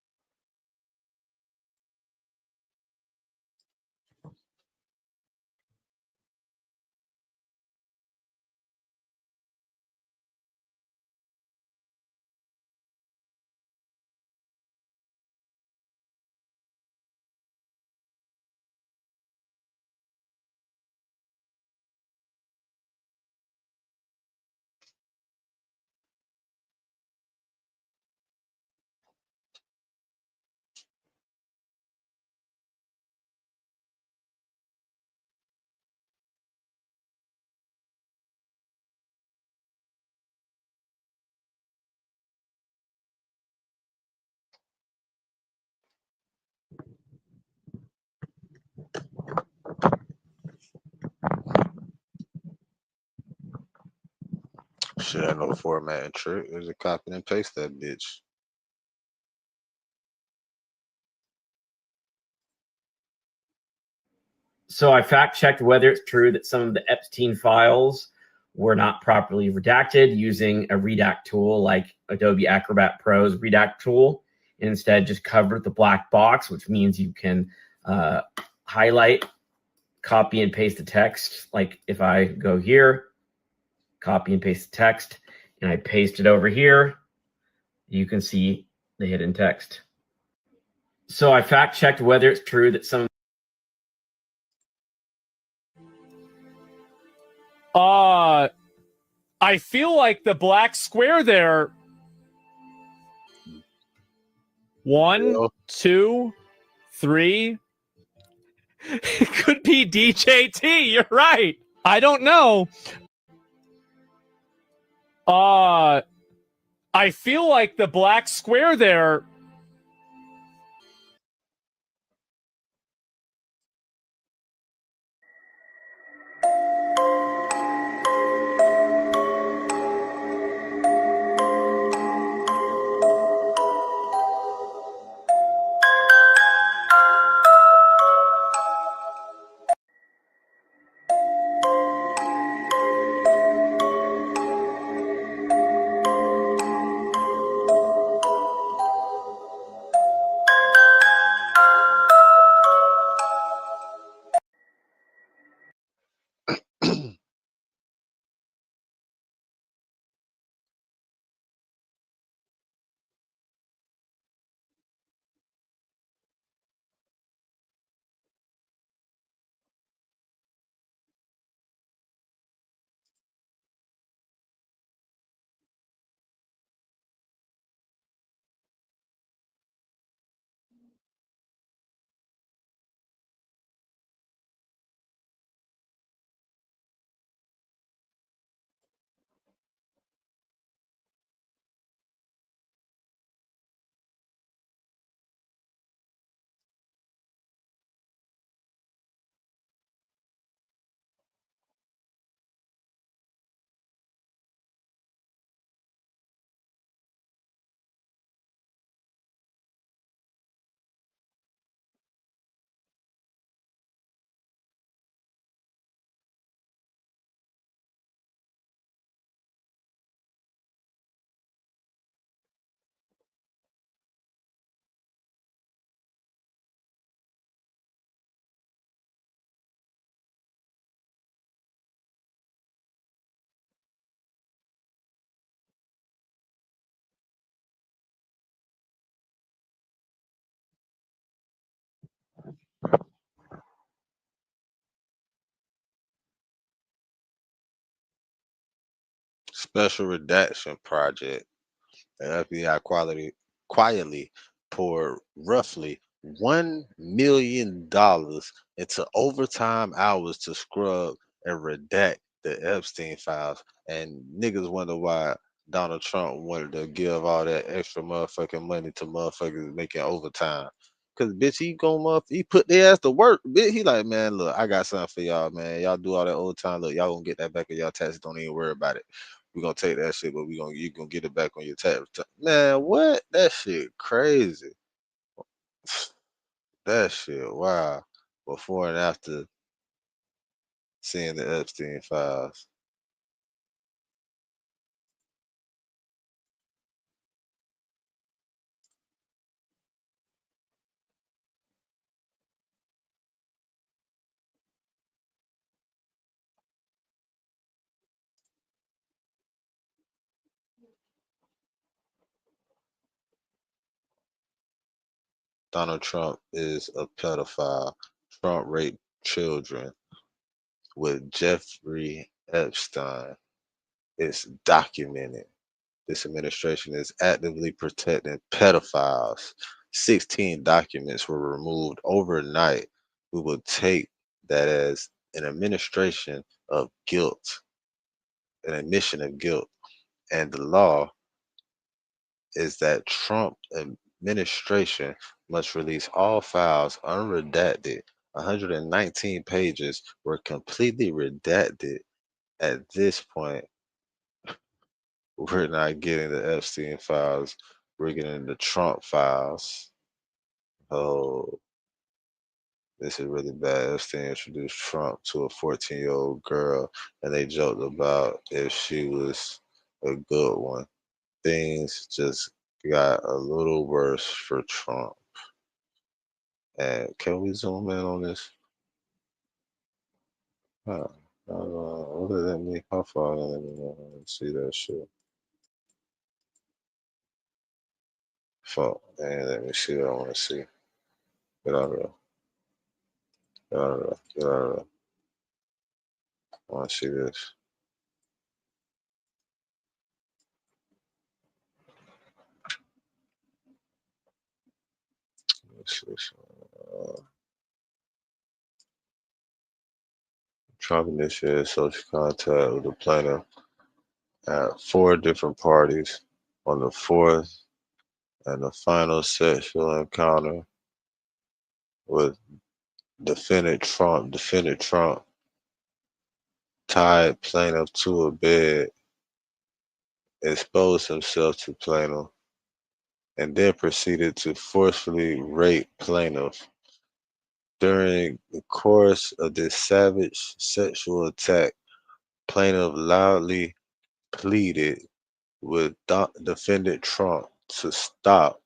Shit, I know formatting trick. There's a copy and paste that bitch. So I fact-checked whether it's true that some of the Epstein files were not properly redacted using a redact tool like Adobe Acrobat Pro's redact tool. Instead, just covered the black box, which means you can highlight, copy, and paste the text. Like if I go here, copy and paste the text, and I paste it over here, you can see the hidden text. So I fact checked whether it's true that some I feel like the black square there. 1, 2, 3. It could be DJT. You're right. I don't know. I feel like the black square there. Special Redaction Project. The FBI quietly poured roughly $1 million into overtime hours to scrub and redact the Epstein files. And niggas wonder why Donald Trump wanted to give all that extra motherfucking money to motherfuckers making overtime. Cause bitch, he put their ass to work. Bitch, he like, man, look, I got something for y'all, man. Y'all do all that overtime. Look, y'all gonna get that back in y'all taxes. Don't even worry about it. We gonna take that shit, but you gonna get it back on your tax return. Man, what? That shit crazy. That shit, wow. Before and after seeing the Epstein files. Donald Trump is a pedophile. Trump raped children with Jeffrey Epstein. It's documented. This administration is actively protecting pedophiles. 16 documents were removed overnight. We will take that as an administration of guilt, an admission of guilt. And the law is that Trump administration must release all files unredacted. 119 pages were completely redacted. At this point, we're not getting the Epstein files. We're getting the Trump files. Oh, this is really bad. Epstein introduced Trump to a 14-year-old girl, and they joked about if she was a good one. Things just got a little worse for Trump. And can we zoom in on this? Huh. What does that mean? How far? Let me know. Let's see that shit. Fuck, man. Let me see what I want to see. Get out of there. Get out of there. Get out of there. I want to see this. Let's see. Trump initiated social contact with the plaintiff at 4 different parties on the 4th and the final sexual encounter with defendant Trump. Defendant Trump tied plaintiff to a bed, exposed himself to plaintiff, and then proceeded to forcefully rape plaintiff. During the course of this savage sexual attack, plaintiff loudly pleaded with defendant Trump to stop,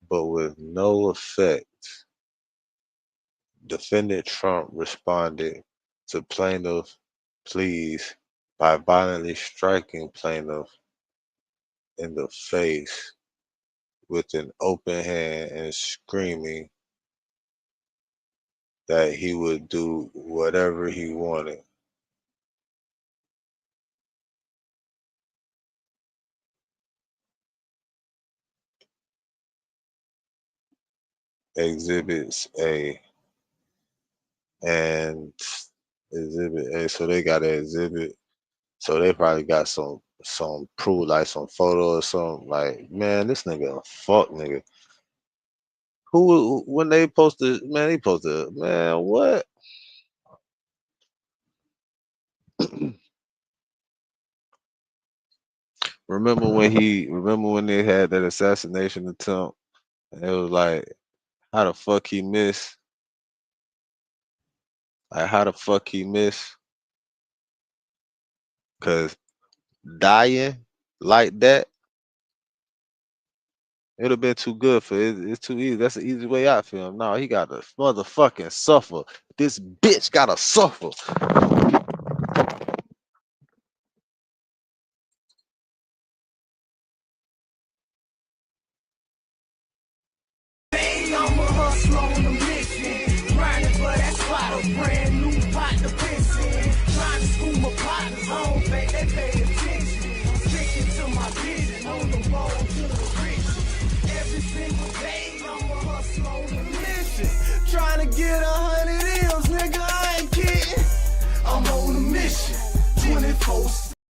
but with no effect. Defendant Trump responded to plaintiff pleas by violently striking plaintiff in the face with an open hand and screaming that he would do whatever he wanted. Exhibits A and Exhibit A. So they got an exhibit. So they probably got some proof, like some photo or something. Like, man, this nigga a fuck nigga. Who when they posted, man, they posted, man, what? Remember when they had that assassination attempt? And it was like, how the fuck he missed? Like, how the fuck he missed? Cause dying like that, it'd have been too good for it. It's too easy. That's the easy way out for him. No, he gotta motherfucking suffer. This bitch gotta suffer. I'm a hustler on a mission, grinding for that spot, a brand new pot to piss in. Trying to school my partners, I don't think they pay attention. I'm sticking to my vision, on the road to the riches. Every single